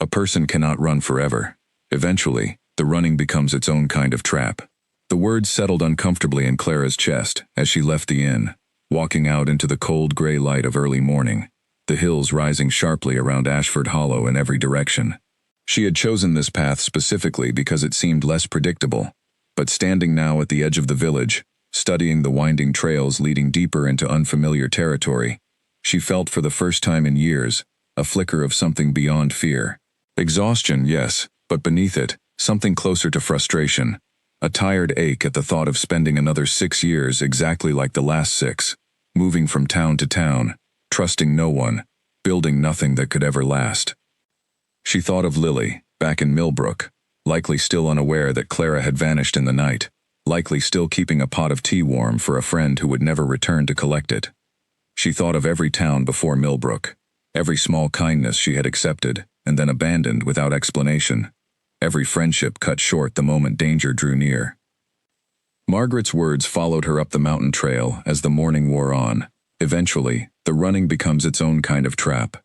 A person cannot run forever. Eventually, the running becomes its own kind of trap." The words settled uncomfortably in Clara's chest as she left the inn, walking out into the cold gray light of early morning, the hills rising sharply around Ashford Hollow in every direction. She had chosen this path specifically because it seemed less predictable, but standing now at the edge of the village, studying the winding trails leading deeper into unfamiliar territory, she felt for the first time in years a flicker of something beyond fear. Exhaustion, yes, but beneath it, something closer to frustration, a tired ache at the thought of spending another 6 years exactly like the last 6, moving from town to town, trusting no one, building nothing that could ever last. She thought of Lily, back in Millbrook, likely still unaware that Clara had vanished in the night, likely still keeping a pot of tea warm for a friend who would never return to collect it. She thought of every town before Millbrook, every small kindness she had accepted and then abandoned without explanation, every friendship cut short the moment danger drew near. Margaret's words followed her up the mountain trail as the morning wore on. Eventually, the running becomes its own kind of trap.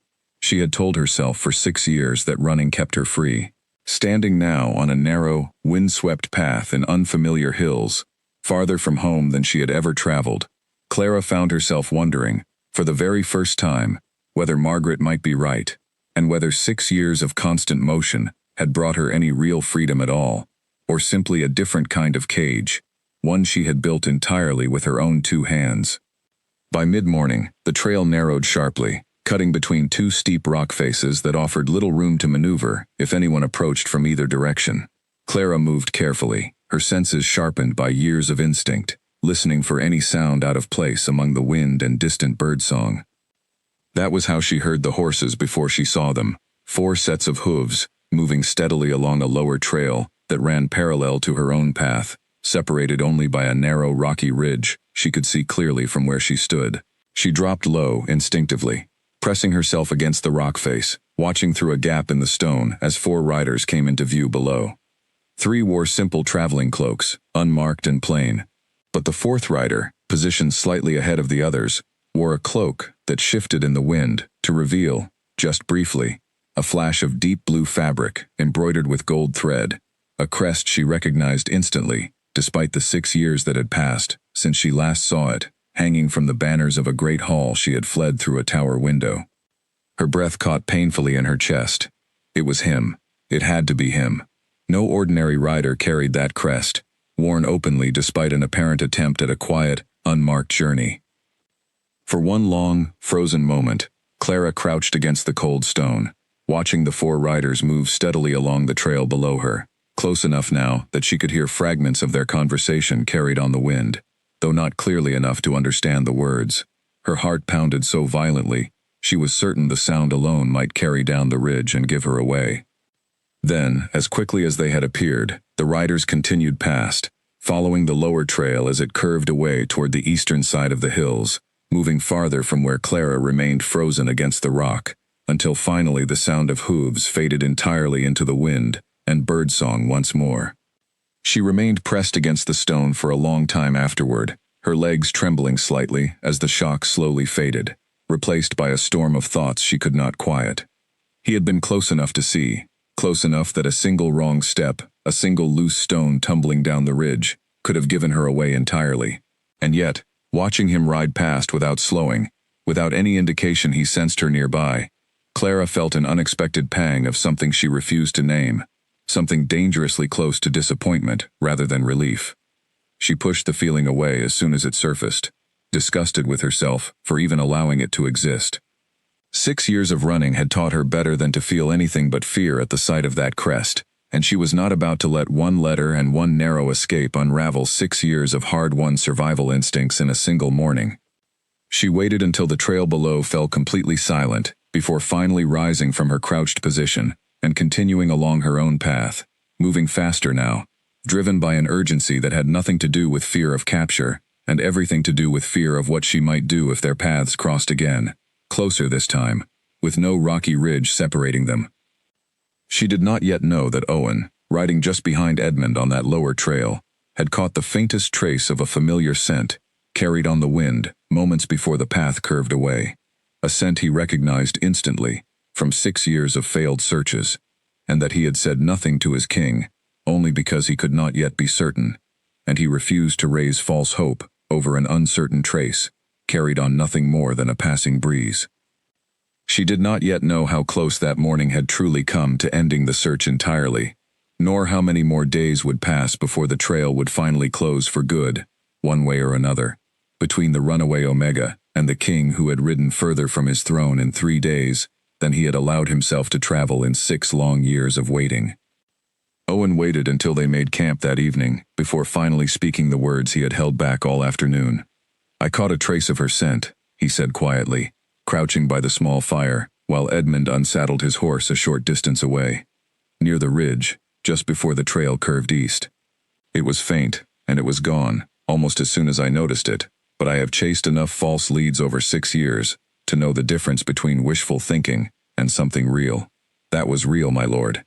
She had told herself for 6 years that running kept her free. Standing now on a narrow, wind-swept path in unfamiliar hills, farther from home than she had ever traveled, Clara found herself wondering, for the very first time, whether Margaret might be right, and whether 6 years of constant motion had brought her any real freedom at all, or simply a different kind of cage, one she had built entirely with her own 2 hands. By mid-morning, the trail narrowed sharply, cutting between two steep rock faces that offered little room to maneuver if anyone approached from either direction. Clara moved carefully, her senses sharpened by years of instinct, listening for any sound out of place among the wind and distant birdsong. That was how she heard the horses before she saw them, 4 sets of hooves, moving steadily along a lower trail that ran parallel to her own path, separated only by a narrow rocky ridge she could see clearly from where she stood. She dropped low instinctively, pressing herself against the rock face, watching through a gap in the stone as 4 riders came into view below. 3 wore simple traveling cloaks, unmarked and plain, but the 4th rider, positioned slightly ahead of the others, wore a cloak that shifted in the wind to reveal, just briefly, a flash of deep blue fabric embroidered with gold thread, a crest she recognized instantly, despite the 6 years that had passed since she last saw it, hanging from the banners of a great hall she had fled through a tower window. Her breath caught painfully in her chest. It was him. It had to be him. No ordinary rider carried that crest, worn openly despite an apparent attempt at a quiet, unmarked journey. For one long, frozen moment, Clara crouched against the cold stone, watching the 4 riders move steadily along the trail below her, close enough now that she could hear fragments of their conversation carried on the wind, though not clearly enough to understand the words. Her heart pounded so violently, she was certain the sound alone might carry down the ridge and give her away. Then, as quickly as they had appeared, the riders continued past, following the lower trail as it curved away toward the eastern side of the hills, moving farther from where Clara remained frozen against the rock, until finally the sound of hooves faded entirely into the wind and birdsong once more. She remained pressed against the stone for a long time afterward, her legs trembling slightly as the shock slowly faded, replaced by a storm of thoughts she could not quiet. He had been close enough to see, close enough that a single wrong step, a single loose stone tumbling down the ridge, could have given her away entirely. And yet, watching him ride past without slowing, without any indication he sensed her nearby, Clara felt an unexpected pang of something she refused to name, something dangerously close to disappointment rather than relief. She pushed the feeling away as soon as it surfaced, disgusted with herself for even allowing it to exist. 6 years of running had taught her better than to feel anything but fear at the sight of that crest, and she was not about to let one letter and one narrow escape unravel 6 years of hard-won survival instincts in a single morning. She waited until the trail below fell completely silent, before finally rising from her crouched position and continuing along her own path, moving faster now, driven by an urgency that had nothing to do with fear of capture, and everything to do with fear of what she might do if their paths crossed again, closer this time, with no rocky ridge separating them. She did not yet know that Owen, riding just behind Edmund on that lower trail, had caught the faintest trace of a familiar scent, carried on the wind, moments before the path curved away, a scent he recognized instantly, from 6 years of failed searches, and that he had said nothing to his king, only because he could not yet be certain, and he refused to raise false hope over an uncertain trace, carried on nothing more than a passing breeze. She did not yet know how close that morning had truly come to ending the search entirely, nor how many more days would pass before the trail would finally close for good, one way or another, between the runaway Omega and the king who had ridden further from his throne in 3 days than he had allowed himself to travel in 6 long years of waiting. Owen waited until they made camp that evening, before finally speaking the words he had held back all afternoon. "I caught a trace of her scent," he said quietly, crouching by the small fire, while Edmund unsaddled his horse a short distance away, near the ridge, just before the trail curved east. "It was faint, and it was gone, almost as soon as I noticed it, but I have chased enough false leads over 6 years to know the difference between wishful thinking and something real. That was real, my lord."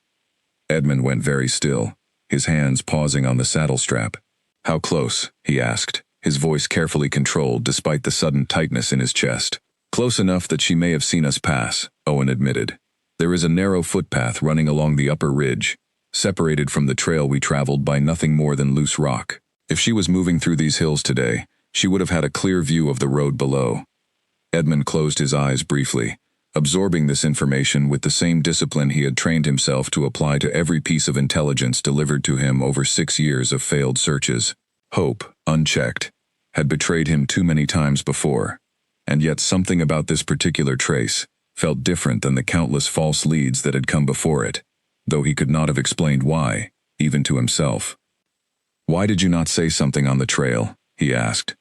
Edmund went very still, his hands pausing on the saddle strap. "How close?" he asked, his voice carefully controlled despite the sudden tightness in his chest. "Close enough that she may have seen us pass," Owen admitted. "There is a narrow footpath running along the upper ridge, separated from the trail we traveled by nothing more than loose rock. If she was moving through these hills today, she would have had a clear view of the road below." Edmund closed his eyes briefly, absorbing this information with the same discipline he had trained himself to apply to every piece of intelligence delivered to him over 6 years of failed searches. Hope, unchecked, had betrayed him too many times before, and yet something about this particular trace, felt different than the countless false leads that had come before it, though he could not have explained why, even to himself. "Why did you not say something on the trail?" he asked.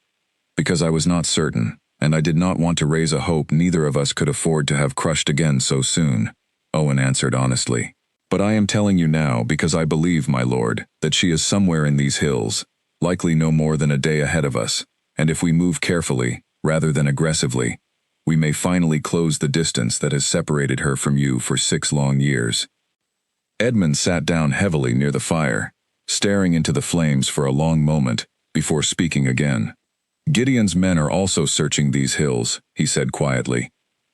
"Because I was not certain, and I did not want to raise a hope neither of us could afford to have crushed again so soon," Owen answered honestly. "But I am telling you now because I believe, my lord, that she is somewhere in these hills, likely no more than a day ahead of us, and if we move carefully, rather than aggressively, we may finally close the distance that has separated her from you for 6 long years." Edmund sat down heavily near the fire, staring into the flames for a long moment before speaking again. "Gideon's men are also searching these hills," he said quietly.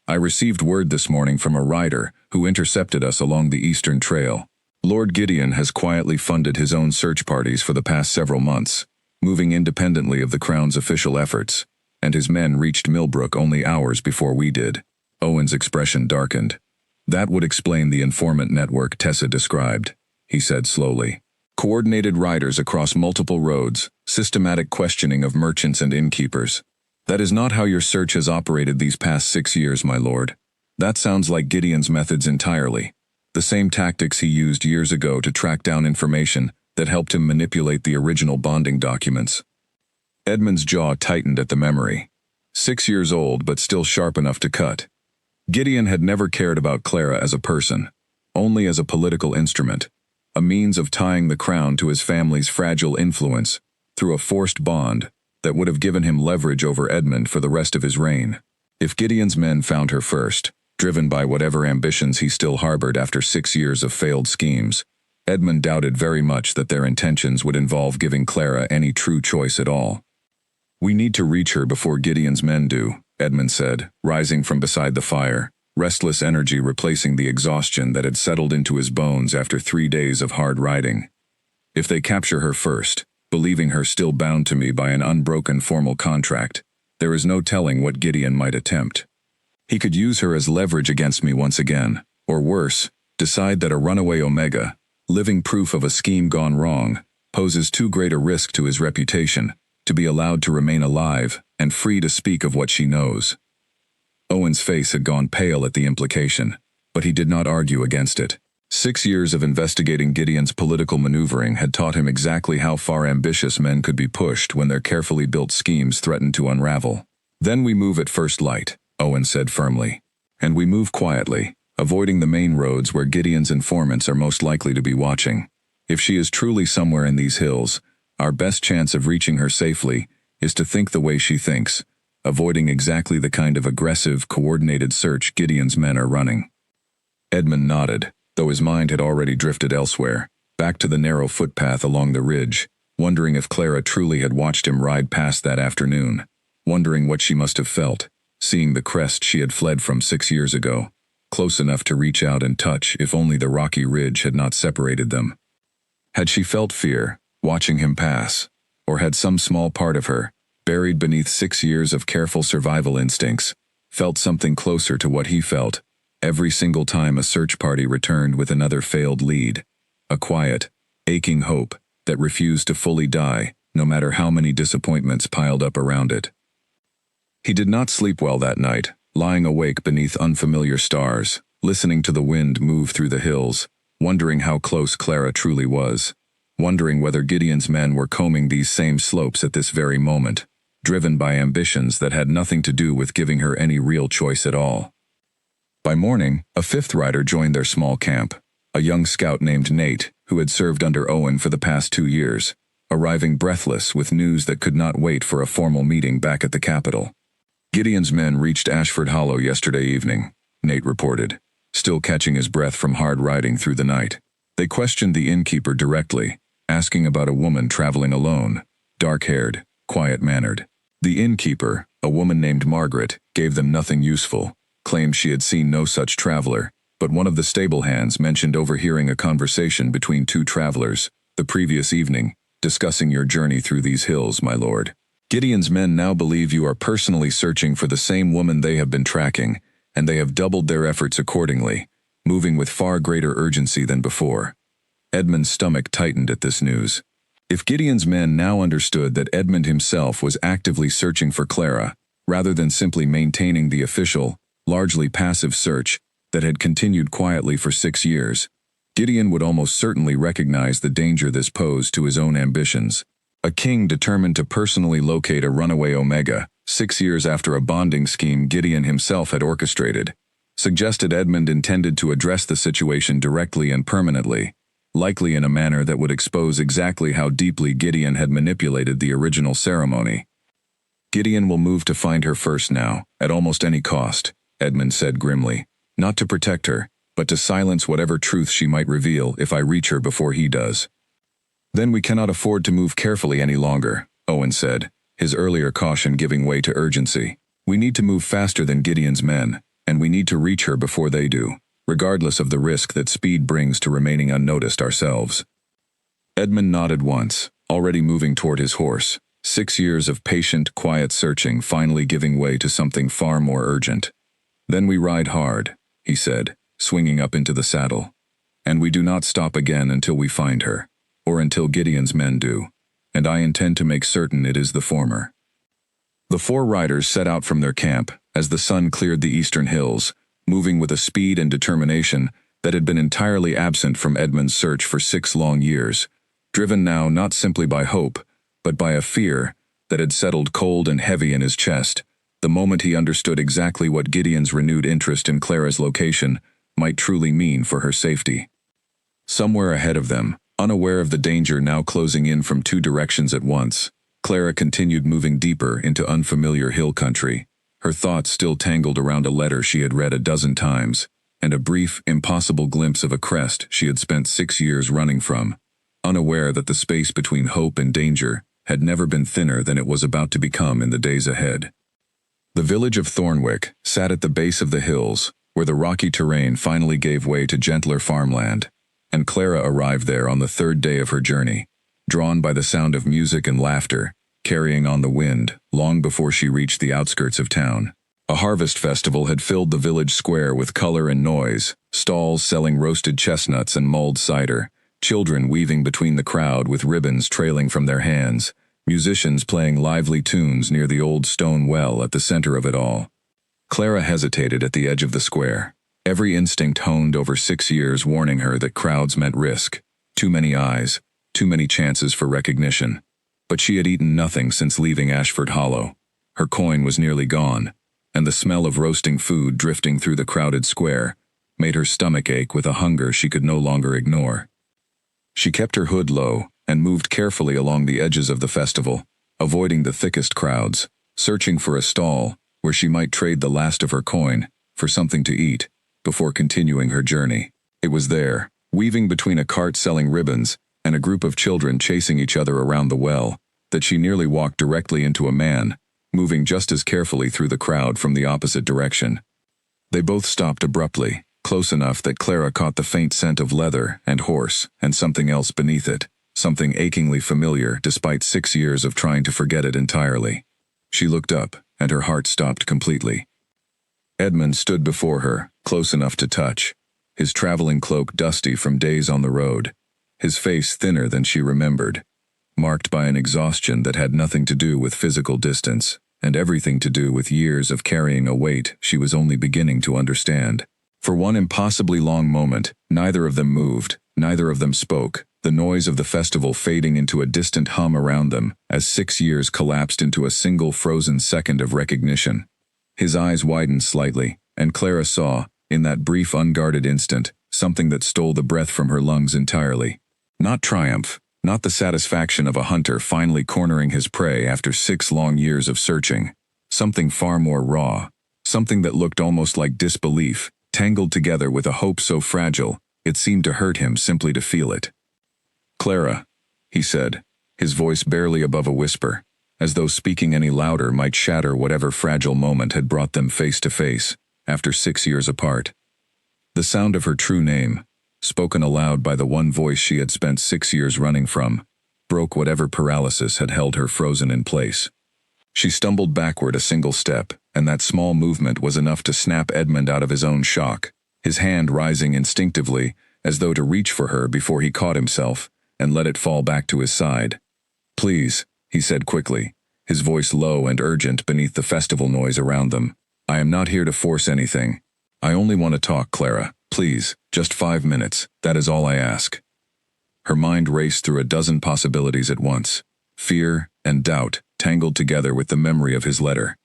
"I received word this morning from a rider who intercepted us along the eastern trail. Lord Gideon has quietly funded his own search parties for the past several months, moving independently of the Crown's official efforts, and his men reached Millbrook only hours before we did." Owen's expression darkened. "That would explain the informant network Tessa described," he said slowly. "Coordinated riders across multiple roads, systematic questioning of merchants and innkeepers. That is not how your search has operated these past 6 years, my lord. That sounds like Gideon's methods entirely. The same tactics he used years ago to track down information that helped him manipulate the original bonding documents." Edmund's jaw tightened at the memory. 6 years old but still sharp enough to cut. Gideon had never cared about Clara as a person, only as a political instrument, a means of tying the crown to his family's fragile influence through a forced bond that would have given him leverage over Edmund for the rest of his reign. If Gideon's men found her first, driven by whatever ambitions he still harbored after 6 years of failed schemes, Edmund doubted very much that their intentions would involve giving Clara any true choice at all. "We need to reach her before Gideon's men do," Edmund said, rising from beside the fire, restless energy replacing the exhaustion that had settled into his bones after 3 days of hard riding. "If they capture her first, believing her still bound to me by an unbroken formal contract, there is no telling what Gideon might attempt. He could use her as leverage against me once again, or worse, decide that a runaway Omega, living proof of a scheme gone wrong, poses too great a risk to his reputation to be allowed to remain alive and free to speak of what she knows." Owen's face had gone pale at the implication, but he did not argue against it. 6 years of investigating Gideon's political maneuvering had taught him exactly how far ambitious men could be pushed when their carefully built schemes threatened to unravel. "Then we move at first light," Owen said firmly. "And we move quietly, avoiding the main roads where Gideon's informants are most likely to be watching. If she is truly somewhere in these hills, our best chance of reaching her safely is to think the way she thinks, avoiding exactly the kind of aggressive, coordinated search Gideon's men are running." Edmund nodded, though his mind had already drifted elsewhere, back to the narrow footpath along the ridge, wondering if Clara truly had watched him ride past that afternoon, wondering what she must have felt, seeing the crest she had fled from 6 years ago, close enough to reach out and touch if only the rocky ridge had not separated them. Had she felt fear, watching him pass, or had some small part of her, buried beneath 6 years of careful survival instincts, felt something closer to what he felt every single time a search party returned with another failed lead, a quiet, aching hope that refused to fully die, no matter how many disappointments piled up around it. He did not sleep well that night, lying awake beneath unfamiliar stars, listening to the wind move through the hills, wondering how close Clara truly was, wondering whether Gideon's men were combing these same slopes at this very moment, driven by ambitions that had nothing to do with giving her any real choice at all. By morning, a 5th rider joined their small camp, a young scout named Nate, who had served under Owen for the past 2 years, arriving breathless with news that could not wait for a formal meeting back at the capital. "Gideon's men reached Ashford Hollow yesterday evening," Nate reported, still catching his breath from hard riding through the night. "They questioned the innkeeper directly, asking about a woman traveling alone, dark-haired, quiet-mannered. The innkeeper, a woman named Margaret, gave them nothing useful, claimed she had seen no such traveler, but one of the stable hands mentioned overhearing a conversation between 2 travelers the previous evening, discussing your journey through these hills, my lord. Gideon's men now believe you are personally searching for the same woman they have been tracking, and they have doubled their efforts accordingly, moving with far greater urgency than before." Edmund's stomach tightened at this news. If Gideon's men now understood that Edmund himself was actively searching for Clara, rather than simply maintaining the official, largely passive search that had continued quietly for 6 years, Gideon would almost certainly recognize the danger this posed to his own ambitions. A king determined to personally locate a runaway Omega, 6 years after a bonding scheme Gideon himself had orchestrated, suggested Edmund intended to address the situation directly and permanently, likely in a manner that would expose exactly how deeply Gideon had manipulated the original ceremony. Gideon will move to find her first now, at almost any cost, Edmund said grimly. Not to protect her, but to silence whatever truth she might reveal if I reach her before he does. Then we cannot afford to move carefully any longer, Owen said, his earlier caution giving way to urgency. We need to move faster than Gideon's men, and we need to reach her before they do, regardless of the risk that speed brings to remaining unnoticed ourselves. Edmund nodded once, already moving toward his horse, 6 years of patient, quiet searching finally giving way to something far more urgent. Then we ride hard, he said, swinging up into the saddle. And we do not stop again until we find her, or until Gideon's men do, and I intend to make certain it is the former. The 4 riders set out from their camp as the sun cleared the eastern hills, moving with a speed and determination that had been entirely absent from Edmund's search for 6 long years, driven now not simply by hope, but by a fear that had settled cold and heavy in his chest, the moment he understood exactly what Gideon's renewed interest in Clara's location might truly mean for her safety. Somewhere ahead of them, unaware of the danger now closing in from 2 directions at once, Clara continued moving deeper into unfamiliar hill country, her thoughts still tangled around a letter she had read a dozen times, and a brief, impossible glimpse of a crest she had spent 6 years running from, unaware that the space between hope and danger had never been thinner than it was about to become in the days ahead. The village of Thornwick sat at the base of the hills, where the rocky terrain finally gave way to gentler farmland, and Clara arrived there on the 3rd day of her journey, drawn by the sound of music and laughter, carrying on the wind, long before she reached the outskirts of town. A harvest festival had filled the village square with color and noise, stalls selling roasted chestnuts and mulled cider, children weaving between the crowd with ribbons trailing from their hands, musicians playing lively tunes near the old stone well at the center of it all. Clara hesitated at the edge of the square, every instinct honed over 6 years warning her that crowds meant risk, too many eyes, too many chances for recognition. But she had eaten nothing since leaving Ashford Hollow. Her coin was nearly gone, and the smell of roasting food drifting through the crowded square made her stomach ache with a hunger she could no longer ignore. She kept her hood low and moved carefully along the edges of the festival, avoiding the thickest crowds, searching for a stall where she might trade the last of her coin for something to eat before continuing her journey. It was there, weaving between a cart selling ribbons and a group of children chasing each other around the well, that she nearly walked directly into a man, moving just as carefully through the crowd from the opposite direction. They both stopped abruptly, close enough that Clara caught the faint scent of leather and horse and something else beneath it, something achingly familiar despite 6 years of trying to forget it entirely. She looked up, and her heart stopped completely. Edmund stood before her, close enough to touch, his traveling cloak dusty from days on the road, his face thinner than she remembered, marked by an exhaustion that had nothing to do with physical distance, and everything to do with years of carrying a weight she was only beginning to understand. For one impossibly long moment, neither of them moved, neither of them spoke, the noise of the festival fading into a distant hum around them as 6 years collapsed into a single frozen second of recognition. His eyes widened slightly, and Clara saw, in that brief unguarded instant, something that stole the breath from her lungs entirely. Not triumph, not the satisfaction of a hunter finally cornering his prey after 6 long years of searching. Something far more raw, something that looked almost like disbelief, tangled together with a hope so fragile, it seemed to hurt him simply to feel it. "Clara," he said, his voice barely above a whisper, as though speaking any louder might shatter whatever fragile moment had brought them face to face, after 6 years apart. The sound of her true name, spoken aloud by the one voice she had spent 6 years running from, broke whatever paralysis had held her frozen in place. She stumbled backward a single step, and that small movement was enough to snap Edmund out of his own shock, his hand rising instinctively, as though to reach for her before he caught himself, and let it fall back to his side. "Please," he said quickly, his voice low and urgent beneath the festival noise around them. I am not here to force anything. I only want to talk, Clara. Please, just 5 minutes. That is all I ask. Her mind raced through a dozen possibilities at once. Fear and doubt tangled together with the memory of his letter.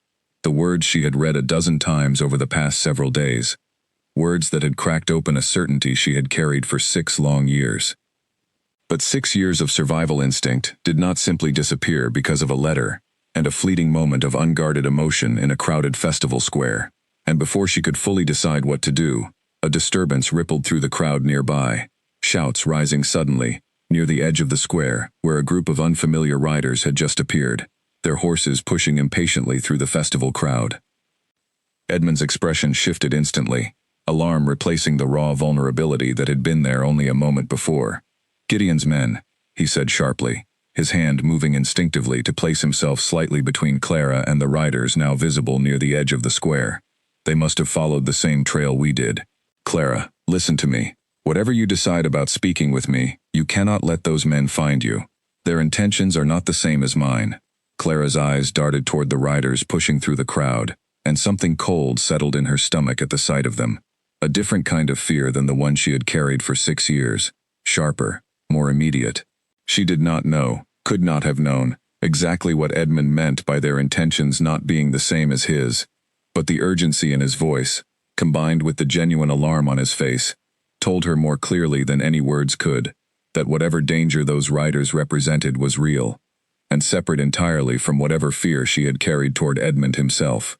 The words she had read a dozen times over the past several days. Words that had cracked open a certainty she had carried for 6 long years. But 6 years of survival instinct did not simply disappear because of a letter and a fleeting moment of unguarded emotion in a crowded festival square. And before she could fully decide what to do, a disturbance rippled through the crowd nearby, shouts rising suddenly, near the edge of the square, where a group of unfamiliar riders had just appeared, their horses pushing impatiently through the festival crowd. Edmund's expression shifted instantly, alarm replacing the raw vulnerability that had been there only a moment before. "Gideon's men," he said sharply, his hand moving instinctively to place himself slightly between Clara and the riders now visible near the edge of the square. "They must have followed the same trail we did. Clara, listen to me. Whatever you decide about speaking with me, you cannot let those men find you. Their intentions are not the same as mine." Clara's eyes darted toward the riders pushing through the crowd, and something cold settled in her stomach at the sight of them. A different kind of fear than the one she had carried for 6 years. Sharper, more immediate. She did not know, could not have known, exactly what Edmund meant by their intentions not being the same as his, but the urgency in his voice, combined with the genuine alarm on his face, told her more clearly than any words could, that whatever danger those riders represented was real, and separate entirely from whatever fear she had carried toward Edmund himself.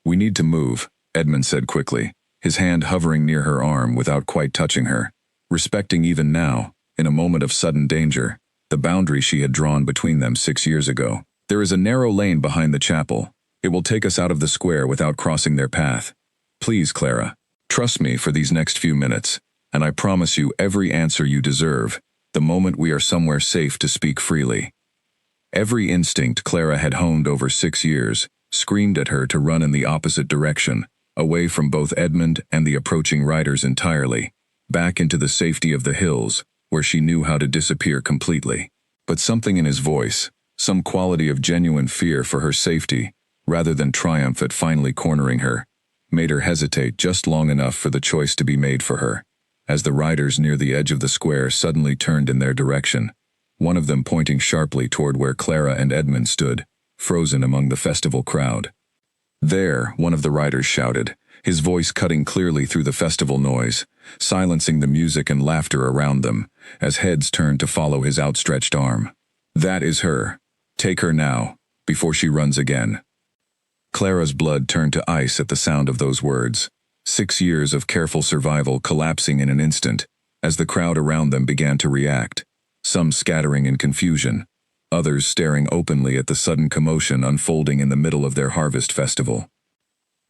"We need to move," Edmund said quickly, his hand hovering near her arm without quite touching her, respecting even now, in a moment of sudden danger, the boundary she had drawn between them 6 years ago. "There is a narrow lane behind the chapel. It will take us out of the square without crossing their path. Please, Clara, trust me for these next few minutes, and I promise you every answer you deserve, the moment we are somewhere safe to speak freely." Every instinct Clara had honed over 6 years screamed at her to run in the opposite direction, away from both Edmund and the approaching riders entirely, back into the safety of the hills, where she knew how to disappear completely. But something in his voice, some quality of genuine fear for her safety, rather than triumph at finally cornering her, made her hesitate just long enough for the choice to be made for her, as the riders near the edge of the square suddenly turned in their direction, one of them pointing sharply toward where Clara and Edmund stood, frozen among the festival crowd. "There," one of the riders shouted, his voice cutting clearly through the festival noise, silencing the music and laughter around them, as heads turned to follow his outstretched arm. "That is her. Take her now, before she runs again." Clara's blood turned to ice at the sound of those words, 6 years of careful survival collapsing in an instant, as the crowd around them began to react, some scattering in confusion, others staring openly at the sudden commotion unfolding in the middle of their harvest festival.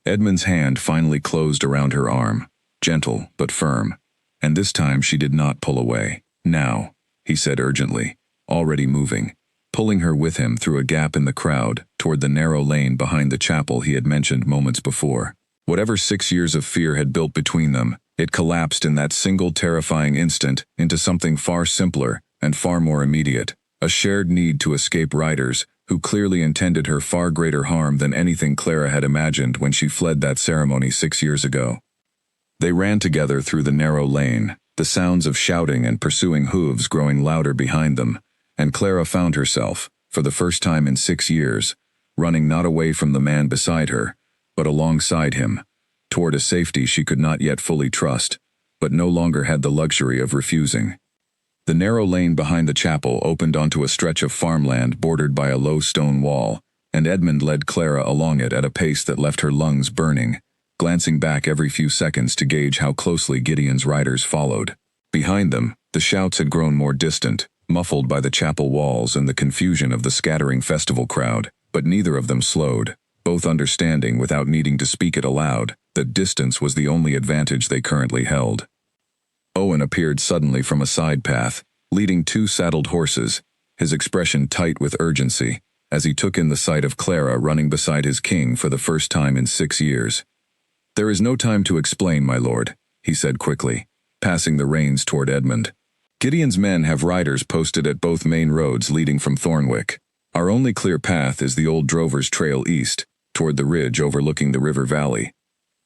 Edmund's hand finally closed around her arm, gentle but firm, and this time she did not pull away. "Now," he said urgently, already moving, pulling her with him through a gap in the crowd toward the narrow lane behind the chapel he had mentioned moments before. Whatever 6 years of fear had built between them, it collapsed in that single terrifying instant into something far simpler and far more immediate, a shared need to escape riders who clearly intended her far greater harm than anything Clara had imagined when she fled that ceremony 6 years ago. They ran together through the narrow lane, the sounds of shouting and pursuing hooves growing louder behind them, and Clara found herself, for the first time in 6 years, running not away from the man beside her, but alongside him, toward a safety she could not yet fully trust, but no longer had the luxury of refusing. The narrow lane behind the chapel opened onto a stretch of farmland bordered by a low stone wall, and Edmund led Clara along it at a pace that left her lungs burning, glancing back every few seconds to gauge how closely Gideon's riders followed. Behind them, the shouts had grown more distant, muffled by the chapel walls and the confusion of the scattering festival crowd, but neither of them slowed, both understanding without needing to speak it aloud that distance was the only advantage they currently held. Owen appeared suddenly from a side path, leading 2 saddled horses, his expression tight with urgency, as he took in the sight of Clara running beside his king for the first time in 6 years. "There is no time to explain, my lord," he said quickly, passing the reins toward Edmund. "Gideon's men have riders posted at both main roads leading from Thornwick. Our only clear path is the old drover's trail east, toward the ridge overlooking the river valley.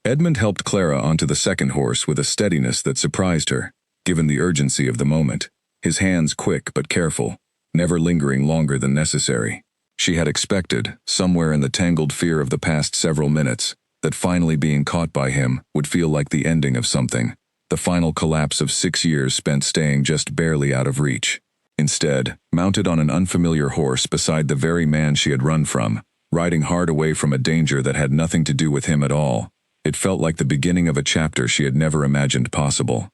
Edmund helped Clara onto the second horse with a steadiness that surprised her, given the urgency of the moment, his hands quick but careful, never lingering longer than necessary. She had expected, somewhere in the tangled fear of the past several minutes, that finally being caught by him would feel like the ending of something, the final collapse of 6 years spent staying just barely out of reach. Instead, mounted on an unfamiliar horse beside the very man she had run from, riding hard away from a danger that had nothing to do with him at all, it felt like the beginning of a chapter she had never imagined possible.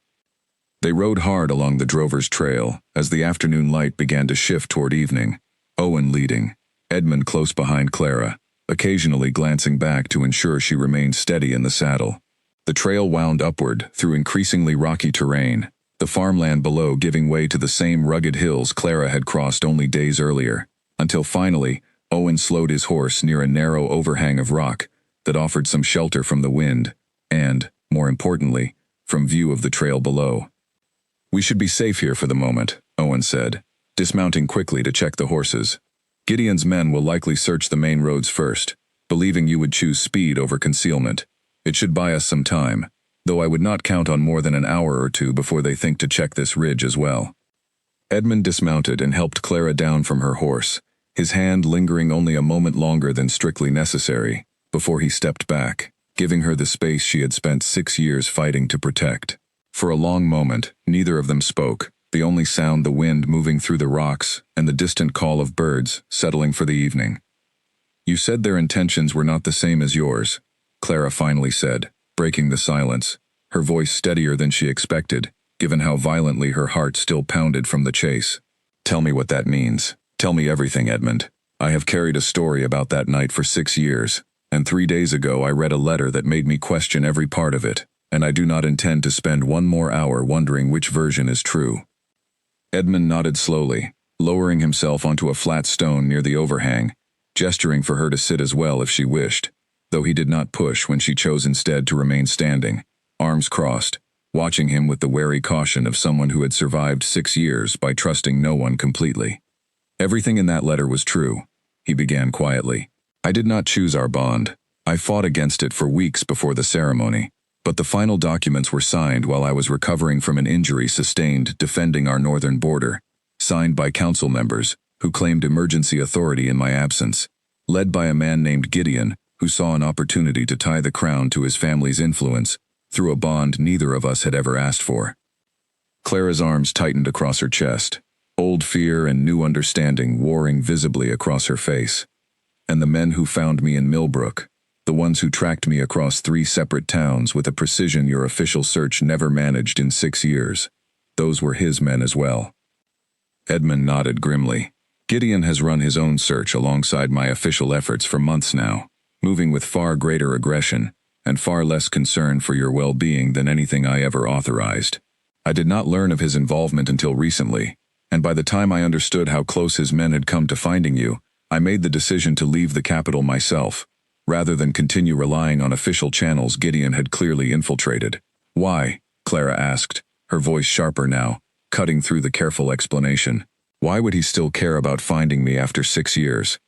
They rode hard along the drover's trail as the afternoon light began to shift toward evening, Owen leading, Edmund close behind Clara, occasionally glancing back to ensure she remained steady in the saddle. The trail wound upward through increasingly rocky terrain, the farmland below giving way to the same rugged hills Clara had crossed only days earlier, until finally, Owen slowed his horse near a narrow overhang of rock that offered some shelter from the wind and, more importantly, from view of the trail below. "We should be safe here for the moment," Owen said, dismounting quickly to check the horses. "Gideon's men will likely search the main roads first, believing you would choose speed over concealment. It should buy us some time, though I would not count on more than an hour or two before they think to check this ridge as well." Edmund dismounted and helped Clara down from her horse, his hand lingering only a moment longer than strictly necessary, before he stepped back, giving her the space she had spent 6 years fighting to protect. For a long moment, neither of them spoke, the only sound the wind moving through the rocks and the distant call of birds settling for the evening. "You said their intentions were not the same as yours," Clara finally said, breaking the silence, her voice steadier than she expected, given how violently her heart still pounded from the chase. "Tell me what that means. Tell me everything, Edmund. I have carried a story about that night for 6 years, and 3 days ago I read a letter that made me question every part of it, and I do not intend to spend one more hour wondering which version is true." Edmund nodded slowly, lowering himself onto a flat stone near the overhang, gesturing for her to sit as well if she wished, though he did not push when she chose instead to remain standing, arms crossed, watching him with the wary caution of someone who had survived 6 years by trusting no one completely. "Everything in that letter was true," he began quietly. "I did not choose our bond. I fought against it for weeks before the ceremony, but the final documents were signed while I was recovering from an injury sustained defending our northern border, signed by council members who claimed emergency authority in my absence, led by a man named Gideon who saw an opportunity to tie the crown to his family's influence through a bond neither of us had ever asked for." Clara's arms tightened across her chest, old fear and new understanding warring visibly across her face. "And the men who found me in Millbrook, the ones who tracked me across 3 separate towns with a precision your official search never managed in 6 years, those were his men as well." Edmund nodded grimly. "Gideon has run his own search alongside my official efforts for months now, moving with far greater aggression and far less concern for your well-being than anything I ever authorized. I did not learn of his involvement until recently, and by the time I understood how close his men had come to finding you, I made the decision to leave the capital myself, rather than continue relying on official channels Gideon had clearly infiltrated." "Why?" Clara asked, her voice sharper now, cutting through the careful explanation. "Why would he still care about finding me after 6 years?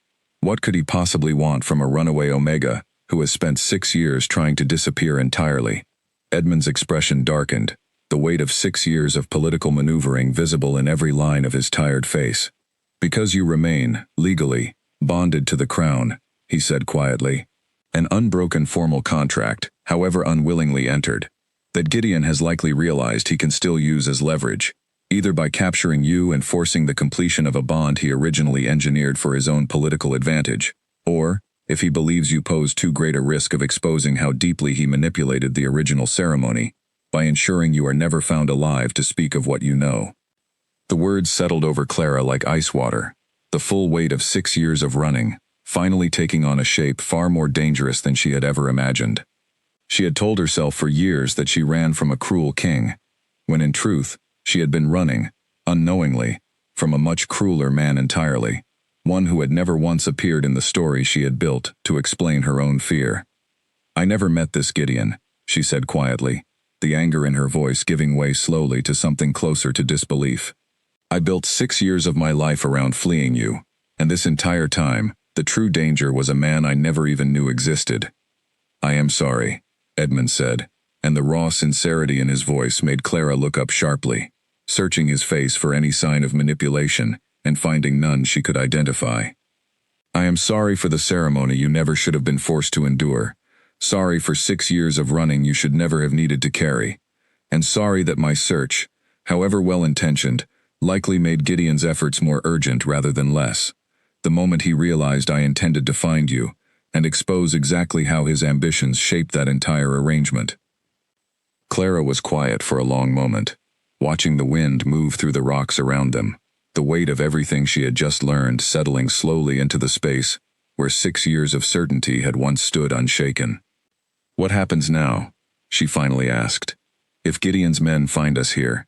What could he possibly want from a runaway Omega who has spent 6 years trying to disappear entirely?" Edmund's expression darkened, the weight of 6 years of political maneuvering visible in every line of his tired face. "Because you remain, legally, bonded to the crown," he said quietly. "An unbroken formal contract, however unwillingly entered, that Gideon has likely realized he can still use as leverage, either by capturing you and forcing the completion of a bond he originally engineered for his own political advantage, or, if he believes you pose too great a risk of exposing how deeply he manipulated the original ceremony, by ensuring you are never found alive to speak of what you know." The words settled over Clara like ice water, the full weight of 6 years of running, finally taking on a shape far more dangerous than she had ever imagined. She had told herself for years that she ran from a cruel king, when in truth, she had been running, unknowingly, from a much crueler man entirely, one who had never once appeared in the story she had built to explain her own fear. "I never met this Gideon," she said quietly, the anger in her voice giving way slowly to something closer to disbelief. "I built 6 years of my life around fleeing you, and this entire time, The true danger was a man I never even knew existed. "I am sorry," Edmund said, and the raw sincerity in his voice made Clara look up sharply, searching his face for any sign of manipulation, and finding none she could identify. "I am sorry for the ceremony you never should have been forced to endure. Sorry for 6 years of running you should never have needed to carry. And sorry that my search, however well-intentioned, likely made Gideon's efforts more urgent rather than less. The moment he realized I intended to find you, and expose exactly how his ambitions shaped that entire arrangement." Clara was quiet for a long moment, watching the wind move through the rocks around them, the weight of everything she had just learned settling slowly into the space where 6 years of certainty had once stood unshaken. "What happens now?" she finally asked. "If Gideon's men find us here?"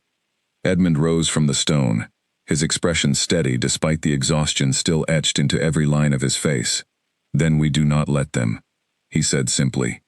Edmund rose from the stone, his expression steady despite the exhaustion still etched into every line of his face. "Then we do not let them," he said simply.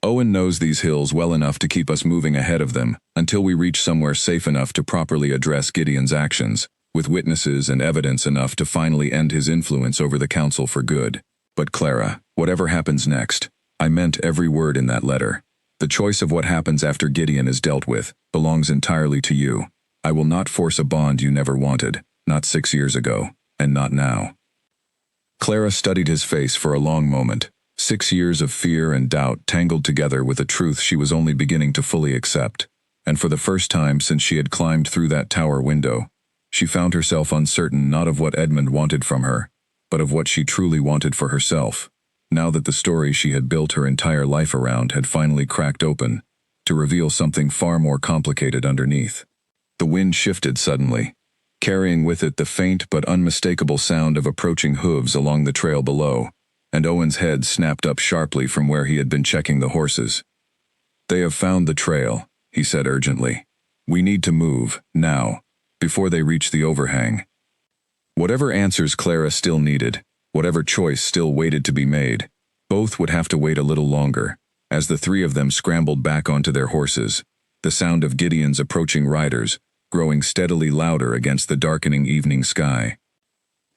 "Owen knows these hills well enough to keep us moving ahead of them until we reach somewhere safe enough to properly address Gideon's actions, with witnesses and evidence enough to finally end his influence over the council for good. But Clara, whatever happens next, I meant every word in that letter. The choice of what happens after Gideon is dealt with belongs entirely to you. I will not force a bond you never wanted, not 6 years ago, and not now." Clara studied his face for a long moment, 6 years of fear and doubt tangled together with a truth she was only beginning to fully accept, and for the first time since she had climbed through that tower window, she found herself uncertain not of what Edmund wanted from her, but of what she truly wanted for herself, now that the story she had built her entire life around had finally cracked open, to reveal something far more complicated underneath. The wind shifted suddenly, carrying with it the faint but unmistakable sound of approaching hooves along the trail below, and Owen's head snapped up sharply from where he had been checking the horses. "They have found the trail," he said urgently. "We need to move, now, before they reach the overhang." Whatever answers Clara still needed, whatever choice still waited to be made, both would have to wait a little longer, as the three of them scrambled back onto their horses, the sound of Gideon's approaching riders growing steadily louder against the darkening evening sky.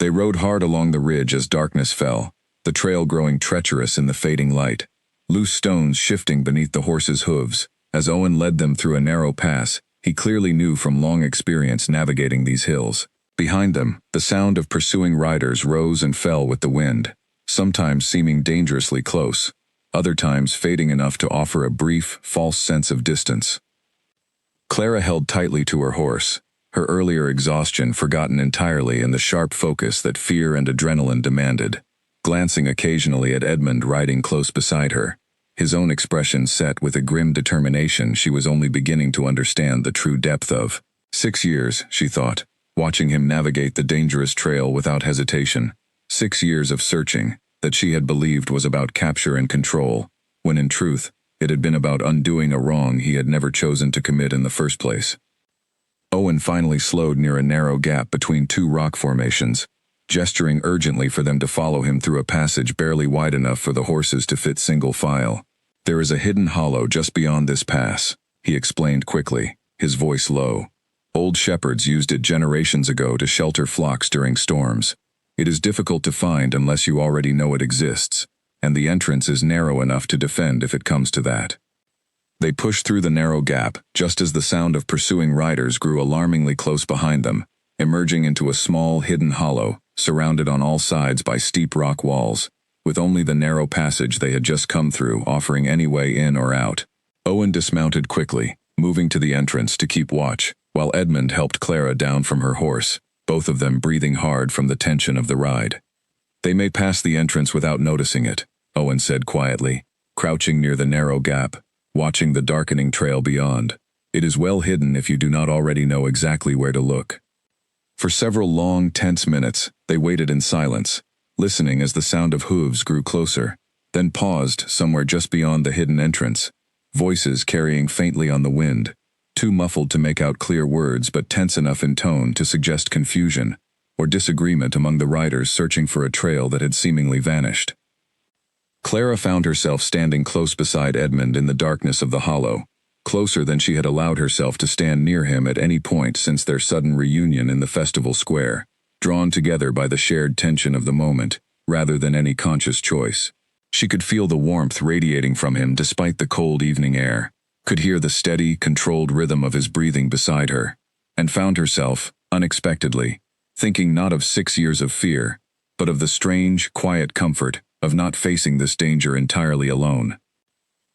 They rode hard along the ridge as darkness fell, the trail growing treacherous in the fading light, loose stones shifting beneath the horses' hooves. As Owen led them through a narrow pass he clearly knew from long experience navigating these hills. Behind them, the sound of pursuing riders rose and fell with the wind, sometimes seeming dangerously close, other times fading enough to offer a brief, false sense of distance. Clara held tightly to her horse, her earlier exhaustion forgotten entirely in the sharp focus that fear and adrenaline demanded, glancing occasionally at Edmund riding close beside her, his own expression set with a grim determination she was only beginning to understand the true depth of. 6 years, she thought, watching him navigate the dangerous trail without hesitation. 6 years of searching that she had believed was about capture and control, when in truth, it had been about undoing a wrong he had never chosen to commit in the first place. Owen finally slowed near a narrow gap between two rock formations, gesturing urgently for them to follow him through a passage barely wide enough for the horses to fit single file. "There is a hidden hollow just beyond this pass," he explained quickly, his voice low. "Old shepherds used it generations ago to shelter flocks during storms. It is difficult to find unless you already know it exists, and the entrance is narrow enough to defend if it comes to that." They pushed through the narrow gap, just as the sound of pursuing riders grew alarmingly close behind them, emerging into a small, hidden hollow, surrounded on all sides by steep rock walls, with only the narrow passage they had just come through offering any way in or out. Owen dismounted quickly, moving to the entrance to keep watch, while Edmund helped Clara down from her horse, both of them breathing hard from the tension of the ride. "They may pass the entrance without noticing it," Owen said quietly, crouching near the narrow gap, watching the darkening trail beyond. "It is well hidden if you do not already know exactly where to look." For several long, tense minutes, they waited in silence, listening as the sound of hooves grew closer, then paused somewhere just beyond the hidden entrance, voices carrying faintly on the wind, too muffled to make out clear words but tense enough in tone to suggest confusion or disagreement among the riders searching for a trail that had seemingly vanished. Clara found herself standing close beside Edmund in the darkness of the hollow, closer than she had allowed herself to stand near him at any point since their sudden reunion in the festival square, drawn together by the shared tension of the moment, rather than any conscious choice. She could feel the warmth radiating from him despite the cold evening air, could hear the steady, controlled rhythm of his breathing beside her, and found herself, unexpectedly, thinking not of 6 years of fear, but of the strange, quiet comfort of not facing this danger entirely alone.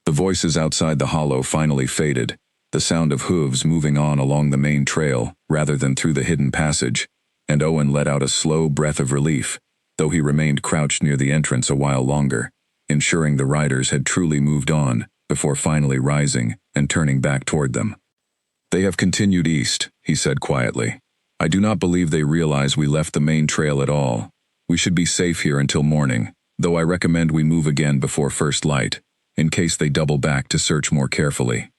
The voices outside the hollow finally faded, the sound of hooves moving on along the main trail rather than through the hidden passage, and Owen let out a slow breath of relief, though he remained crouched near the entrance a while longer, ensuring the riders had truly moved on before finally rising and turning back toward them. "They have continued east," he said quietly. "I do not believe they realize we left the main trail at all. We should be safe here until morning, though I recommend we move again before first light, in case they double back to search more carefully."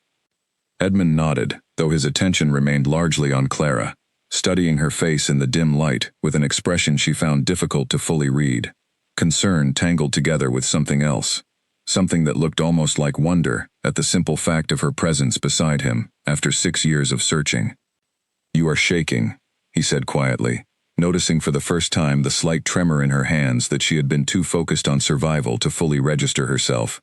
Edmund nodded, though his attention remained largely on Clara, studying her face in the dim light with an expression she found difficult to fully read. Concern tangled together with something else, something that looked almost like wonder at the simple fact of her presence beside him after 6 years of searching. "You are shaking," he said quietly, noticing for the first time the slight tremor in her hands that she had been too focused on survival to fully register herself.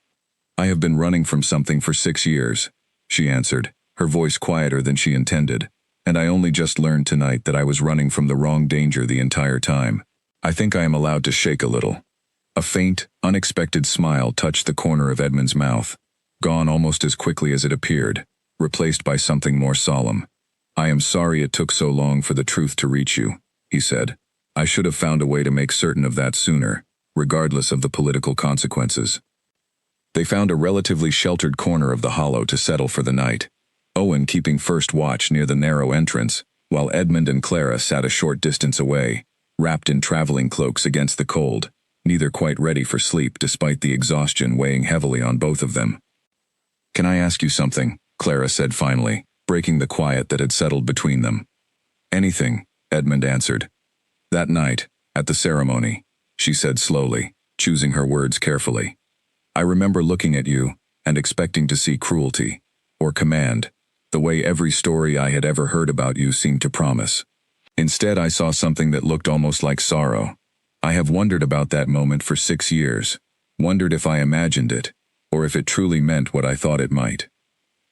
"I have been running from something for 6 years, she answered, her voice quieter than she intended, "and I only just learned tonight that I was running from the wrong danger the entire time. I think I am allowed to shake a little." A faint, unexpected smile touched the corner of Edmund's mouth, gone almost as quickly as it appeared, replaced by something more solemn. "I am sorry it took so long for the truth to reach you," he said. "I should have found a way to make certain of that sooner, regardless of the political consequences." They found a relatively sheltered corner of the hollow to settle for the night, Owen keeping first watch near the narrow entrance, while Edmund and Clara sat a short distance away, wrapped in traveling cloaks against the cold, neither quite ready for sleep despite the exhaustion weighing heavily on both of them. "Can I ask you something?" Clara said finally, breaking the quiet that had settled between them. "Anything," Edmund answered. "That night, at the ceremony," she said slowly, choosing her words carefully. "I remember looking at you and expecting to see cruelty, or command, the way every story I had ever heard about you seemed to promise. Instead, I saw something that looked almost like sorrow. I have wondered about that moment for 6 years, wondered if I imagined it, or if it truly meant what I thought it might."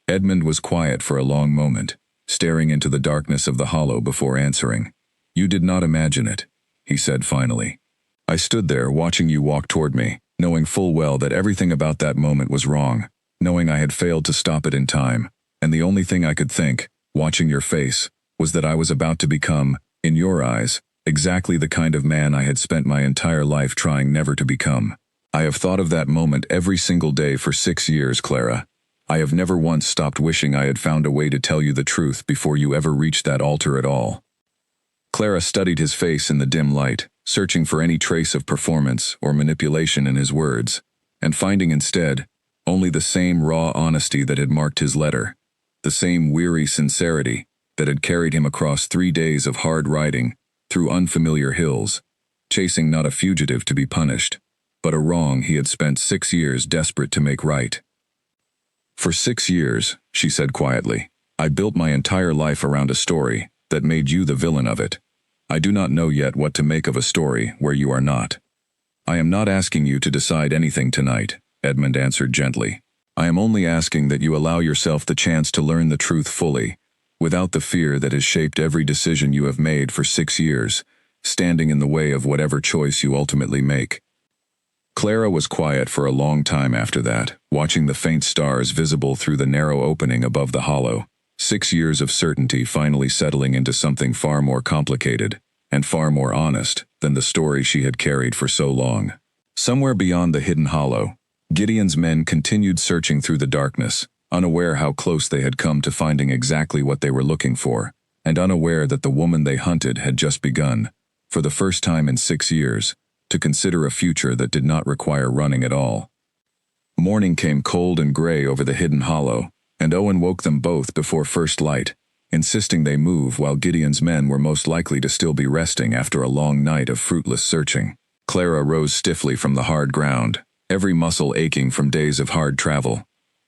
Edmund was quiet for a long moment, staring into the darkness of the hollow before answering. "You did not imagine it," he said finally. "I stood there watching you walk toward me, knowing full well that everything about that moment was wrong, knowing I had failed to stop it in time, and the only thing I could think, watching your face, was that I was about to become, in your eyes, exactly the kind of man I had spent my entire life trying never to become. I have thought of that moment every single day for 6 years, Clara. I have never once stopped wishing I had found a way to tell you the truth before you ever reached that altar at all." Clara studied his face in the dim light, searching for any trace of performance or manipulation in his words, and finding instead only the same raw honesty that had marked his letter, the same weary sincerity that had carried him across 3 days of hard riding through unfamiliar hills, chasing not a fugitive to be punished, but a wrong he had spent 6 years desperate to make right. "For 6 years," she said quietly, "I built my entire life around a story that made you the villain of it. I do not know yet what to make of a story where you are not." "I am not asking you to decide anything tonight," Edmund answered gently. "I am only asking that you allow yourself the chance to learn the truth fully, without the fear that has shaped every decision you have made for 6 years, standing in the way of whatever choice you ultimately make." Clara was quiet for a long time after that, watching the faint stars visible through the narrow opening above the hollow, 6 years of certainty finally settling into something far more complicated and far more honest than the story she had carried for so long. Somewhere beyond the hidden hollow, Gideon's men continued searching through the darkness, unaware how close they had come to finding exactly what they were looking for, and unaware that the woman they hunted had just begun, for the first time in 6 years, to consider a future that did not require running at all. Morning came cold and gray over the hidden hollow, and Owen woke them both before first light, insisting they move while Gideon's men were most likely to still be resting after a long night of fruitless searching. Clara rose stiffly from the hard ground, every muscle aching from days of hard travel,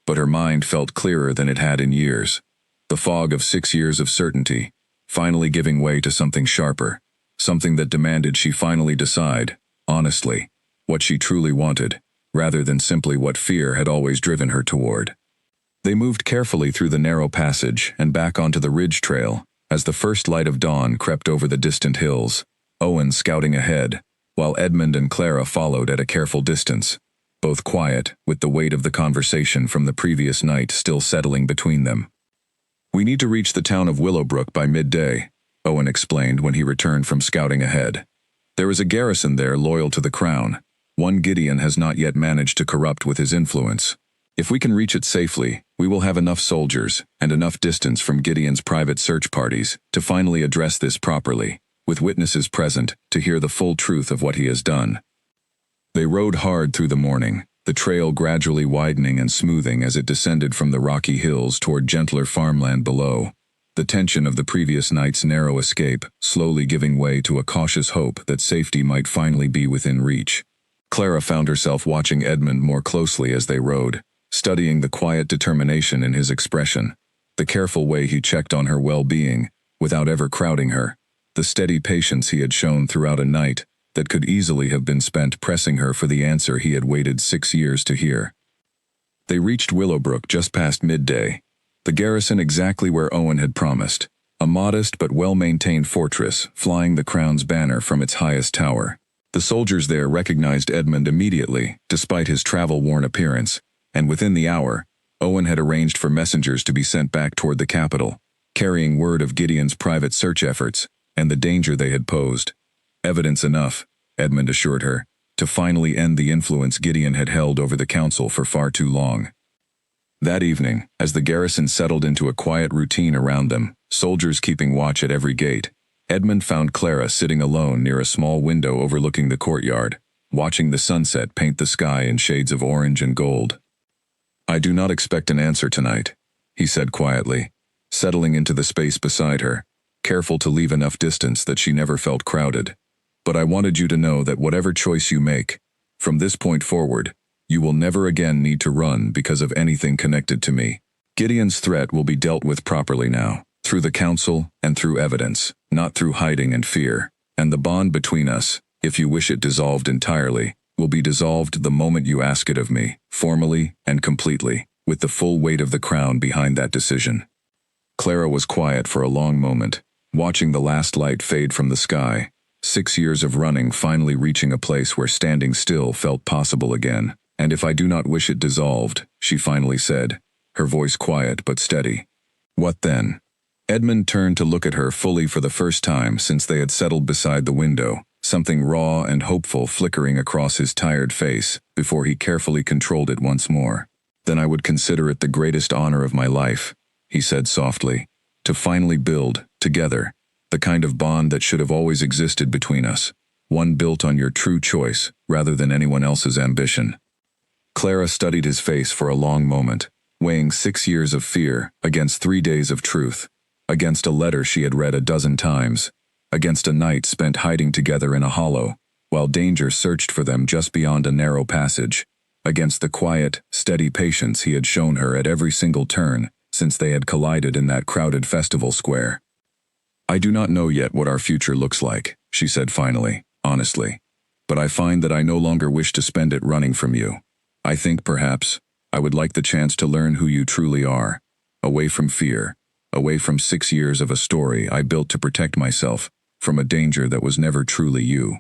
but her mind felt clearer than it had in years. The fog of 6 years of certainty, finally giving way to something sharper, something that demanded she finally decide honestly, what she truly wanted, rather than simply what fear had always driven her toward. They moved carefully through the narrow passage and back onto the ridge trail as the first light of dawn crept over the distant hills, Owen scouting ahead, while Edmund and Clara followed at a careful distance, both quiet, with the weight of the conversation from the previous night still settling between them. "We need to reach the town of Willowbrook by midday," Owen explained when he returned from scouting ahead. "There is a garrison there loyal to the crown, one Gideon has not yet managed to corrupt with his influence. If we can reach it safely, we will have enough soldiers and enough distance from Gideon's private search parties to finally address this properly, with witnesses present to hear the full truth of what he has done." They rode hard through the morning, the trail gradually widening and smoothing as it descended from the rocky hills toward gentler farmland below, the tension of the previous night's narrow escape slowly giving way to a cautious hope that safety might finally be within reach. Clara found herself watching Edmund more closely as they rode, studying the quiet determination in his expression, the careful way he checked on her well-being, without ever crowding her, the steady patience he had shown throughout a night that could easily have been spent pressing her for the answer he had waited 6 years to hear. They reached Willowbrook just past midday, the garrison exactly where Owen had promised, a modest but well-maintained fortress flying the crown's banner from its highest tower. The soldiers there recognized Edmund immediately, despite his travel-worn appearance, and within the hour, Owen had arranged for messengers to be sent back toward the capital, carrying word of Gideon's private search efforts and the danger they had posed. Evidence enough, Edmund assured her, to finally end the influence Gideon had held over the council for far too long. That evening, as the garrison settled into a quiet routine around them, soldiers keeping watch at every gate, Edmund found Clara sitting alone near a small window overlooking the courtyard, watching the sunset paint the sky in shades of orange and gold. "I do not expect an answer tonight," he said quietly, settling into the space beside her, careful to leave enough distance that she never felt crowded. "But I wanted you to know that whatever choice you make, from this point forward, you will never again need to run because of anything connected to me. Gideon's threat will be dealt with properly now, through the council and through evidence, not through hiding and fear. And the bond between us, if you wish it dissolved entirely, will be dissolved the moment you ask it of me, formally and completely, with the full weight of the crown behind that decision." Clara was quiet for a long moment, watching the last light fade from the sky, 6 years of running finally reaching a place where standing still felt possible again. "And if I do not wish it dissolved," she finally said, her voice quiet but steady. "What then?" Edmund turned to look at her fully for the first time since they had settled beside the window, something raw and hopeful flickering across his tired face before he carefully controlled it once more. "Then I would consider it the greatest honor of my life," he said softly, "to finally build, together, the kind of bond that should have always existed between us, one built on your true choice rather than anyone else's ambition." Clara studied his face for a long moment, weighing 6 years of fear against 3 days of truth, against a letter she had read a dozen times, against a night spent hiding together in a hollow, while danger searched for them just beyond a narrow passage, against the quiet, steady patience he had shown her at every single turn since they had collided in that crowded festival square. "I do not know yet what our future looks like," she said finally, honestly, "but I find that I no longer wish to spend it running from you. I think, perhaps, I would like the chance to learn who you truly are, away from fear, away from 6 years of a story I built to protect myself from a danger that was never truly you."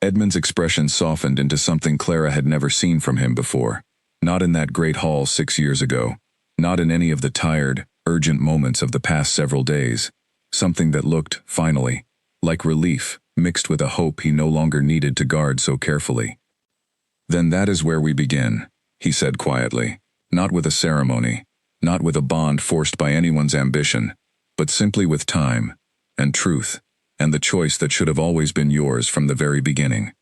Edmund's expression softened into something Clara had never seen from him before, not in that great hall 6 years ago, not in any of the tired, urgent moments of the past several days, something that looked, finally, like relief mixed with a hope he no longer needed to guard so carefully. "Then that is where we begin," he said quietly, not with a ceremony, not with a bond forced by anyone's ambition, but simply with time, and truth, and the choice that should have always been yours from the very beginning.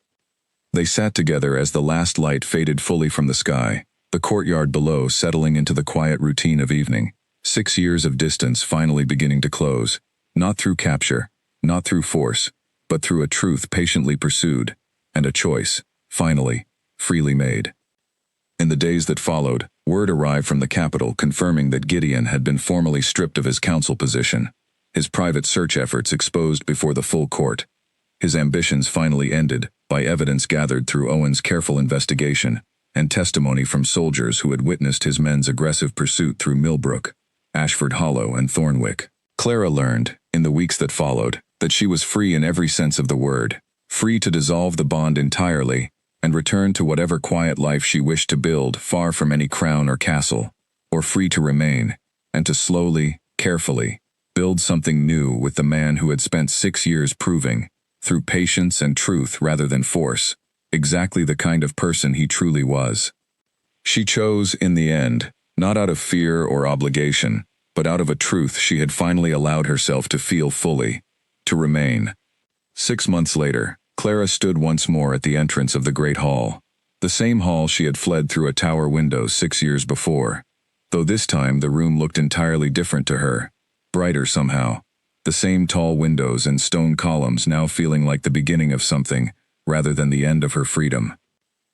They sat together as the last light faded fully from the sky, the courtyard below settling into the quiet routine of evening, 6 years of distance finally beginning to close, not through capture, not through force, but through a truth patiently pursued, and a choice, finally, freely made. In the days that followed, word arrived from the capital confirming that Gideon had been formally stripped of his council position, his private search efforts exposed before the full court, his ambitions finally ended by by evidence gathered through Owen's careful investigation and testimony from soldiers who had witnessed his men's aggressive pursuit through Millbrook, Ashford Hollow, and Thornwick. Clara learned, in the weeks that followed, that she was free in every sense of the word, free to dissolve the bond entirely and return to whatever quiet life she wished to build far from any crown or castle, or free to remain, and to slowly, carefully, build something new with the man who had spent 6 years proving, through patience and truth rather than force, exactly the kind of person he truly was. She chose, in the end, not out of fear or obligation, but out of a truth she had finally allowed herself to feel fully, to remain. 6 months later, Clara stood once more at the entrance of the great hall, the same hall she had fled through a tower window 6 years before, though this time the room looked entirely different to her, brighter somehow, the same tall windows and stone columns now feeling like the beginning of something, rather than the end of her freedom.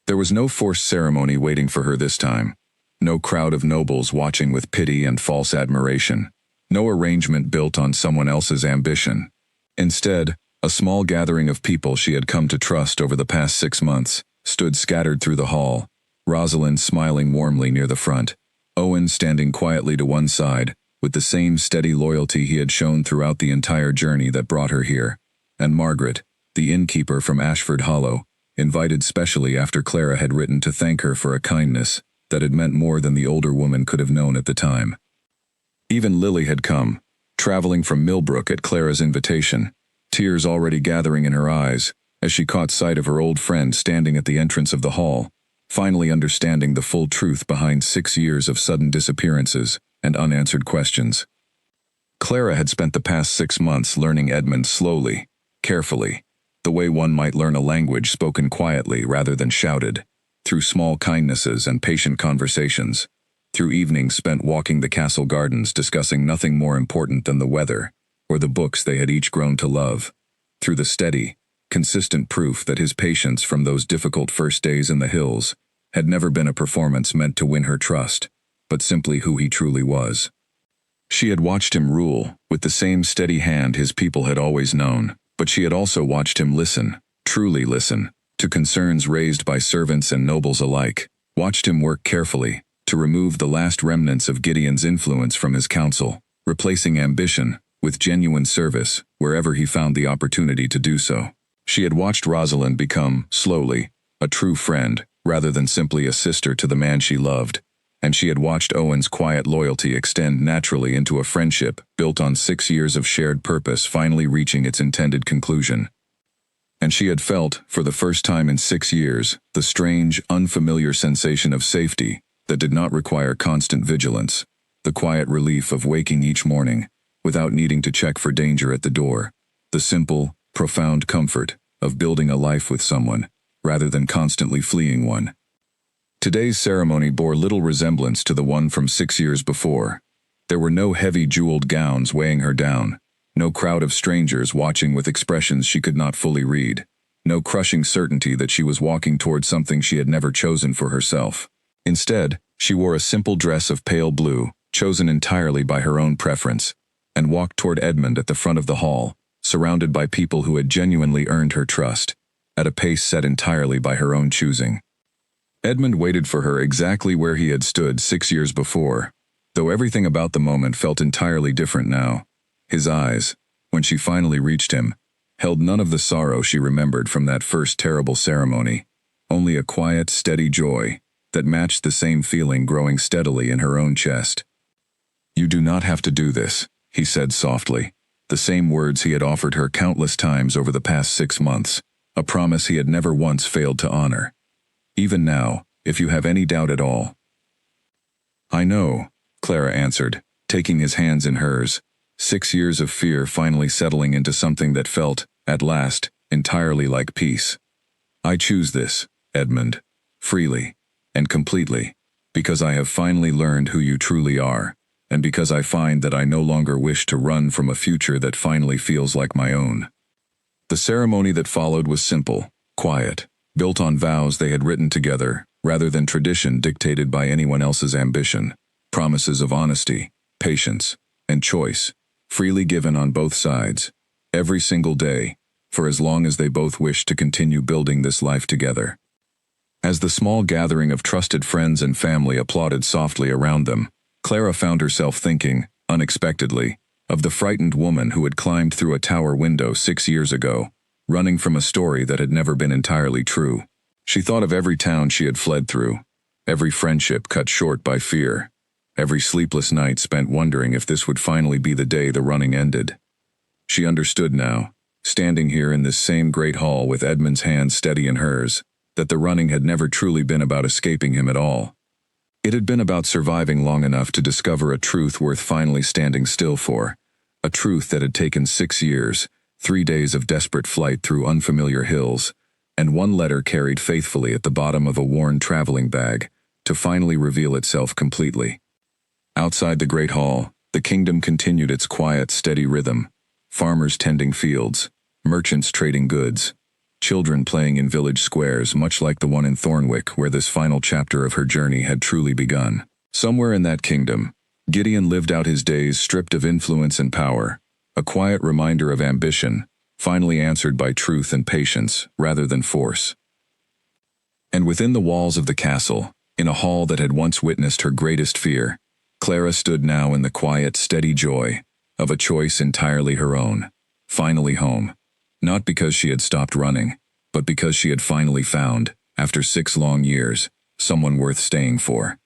There was no forced ceremony waiting for her this time, no crowd of nobles watching with pity and false admiration, no arrangement built on someone else's ambition. Instead, a small gathering of people she had come to trust over the past 6 months stood scattered through the hall, Rosalind smiling warmly near the front, Owen standing quietly to one side, with the same steady loyalty he had shown throughout the entire journey that brought her here, and Margaret, the innkeeper from Ashford Hollow, invited specially after Clara had written to thank her for a kindness that had meant more than the older woman could have known at the time. Even Lily had come, traveling from Millbrook at Clara's invitation, tears already gathering in her eyes as she caught sight of her old friend standing at the entrance of the hall, finally understanding the full truth behind 6 years of sudden disappearances and unanswered questions. Clara had spent the past 6 months learning Edmund slowly, carefully, the way one might learn a language spoken quietly rather than shouted, through small kindnesses and patient conversations, through evenings spent walking the castle gardens discussing nothing more important than the weather, or the books they had each grown to love, through the steady, consistent proof that his patience from those difficult first days in the hills had never been a performance meant to win her trust, but simply who he truly was. She had watched him rule, with the same steady hand his people had always known, but she had also watched him listen, truly listen, to concerns raised by servants and nobles alike, watched him work carefully to remove the last remnants of Gideon's influence from his council, replacing ambition with genuine service wherever he found the opportunity to do so. She had watched Rosalind become, slowly, a true friend, rather than simply a sister to the man she loved, and she had watched Owen's quiet loyalty extend naturally into a friendship built on 6 years of shared purpose finally reaching its intended conclusion. And she had felt, for the first time in 6 years, the strange, unfamiliar sensation of safety that did not require constant vigilance, the quiet relief of waking each morning without needing to check for danger at the door, the simple, profound comfort of building a life with someone, rather than constantly fleeing one. Today's ceremony bore little resemblance to the one from 6 years before. There were no heavy jeweled gowns weighing her down, no crowd of strangers watching with expressions she could not fully read, no crushing certainty that she was walking toward something she had never chosen for herself. Instead, she wore a simple dress of pale blue, chosen entirely by her own preference, and walked toward Edmund at the front of the hall, surrounded by people who had genuinely earned her trust, at a pace set entirely by her own choosing. Edmund waited for her exactly where he had stood 6 years before, though everything about the moment felt entirely different now. His eyes, when she finally reached him, held none of the sorrow she remembered from that first terrible ceremony, only a quiet, steady joy that matched the same feeling growing steadily in her own chest. "You do not have to do this," he said softly, the same words he had offered her countless times over the past 6 months, a promise he had never once failed to honor. "Even now, if you have any doubt at all." "I know," Clara answered, taking his hands in hers, 6 years of fear finally settling into something that felt, at last, entirely like peace. "I choose this, Edmund, freely and completely, because I have finally learned who you truly are, and because I find that I no longer wish to run from a future that finally feels like my own." The ceremony that followed was simple, quiet, built on vows they had written together, rather than tradition dictated by anyone else's ambition, promises of honesty, patience, and choice, freely given on both sides, every single day, for as long as they both wished to continue building this life together. As the small gathering of trusted friends and family applauded softly around them, Clara found herself thinking, unexpectedly, of the frightened woman who had climbed through a tower window 6 years ago, running from a story that had never been entirely true. She thought of every town she had fled through, every friendship cut short by fear, every sleepless night spent wondering if this would finally be the day the running ended. She understood now, standing here in this same great hall with Edmund's hand steady in hers, that the running had never truly been about escaping him at all. It had been about surviving long enough to discover a truth worth finally standing still for, a truth that had taken 6 years, 3 days of desperate flight through unfamiliar hills, and 1 letter carried faithfully at the bottom of a worn traveling bag, to finally reveal itself completely. Outside the great hall, the kingdom continued its quiet, steady rhythm, farmers tending fields, merchants trading goods, children playing in village squares much like the one in Thornwick where this final chapter of her journey had truly begun. Somewhere in that kingdom, Gideon lived out his days stripped of influence and power, a quiet reminder of ambition, finally answered by truth and patience rather than force. And within the walls of the castle, in a hall that had once witnessed her greatest fear, Clara stood now in the quiet, steady joy of a choice entirely her own, finally home. Not because she had stopped running, but because she had finally found, after 6 long years, someone worth staying for.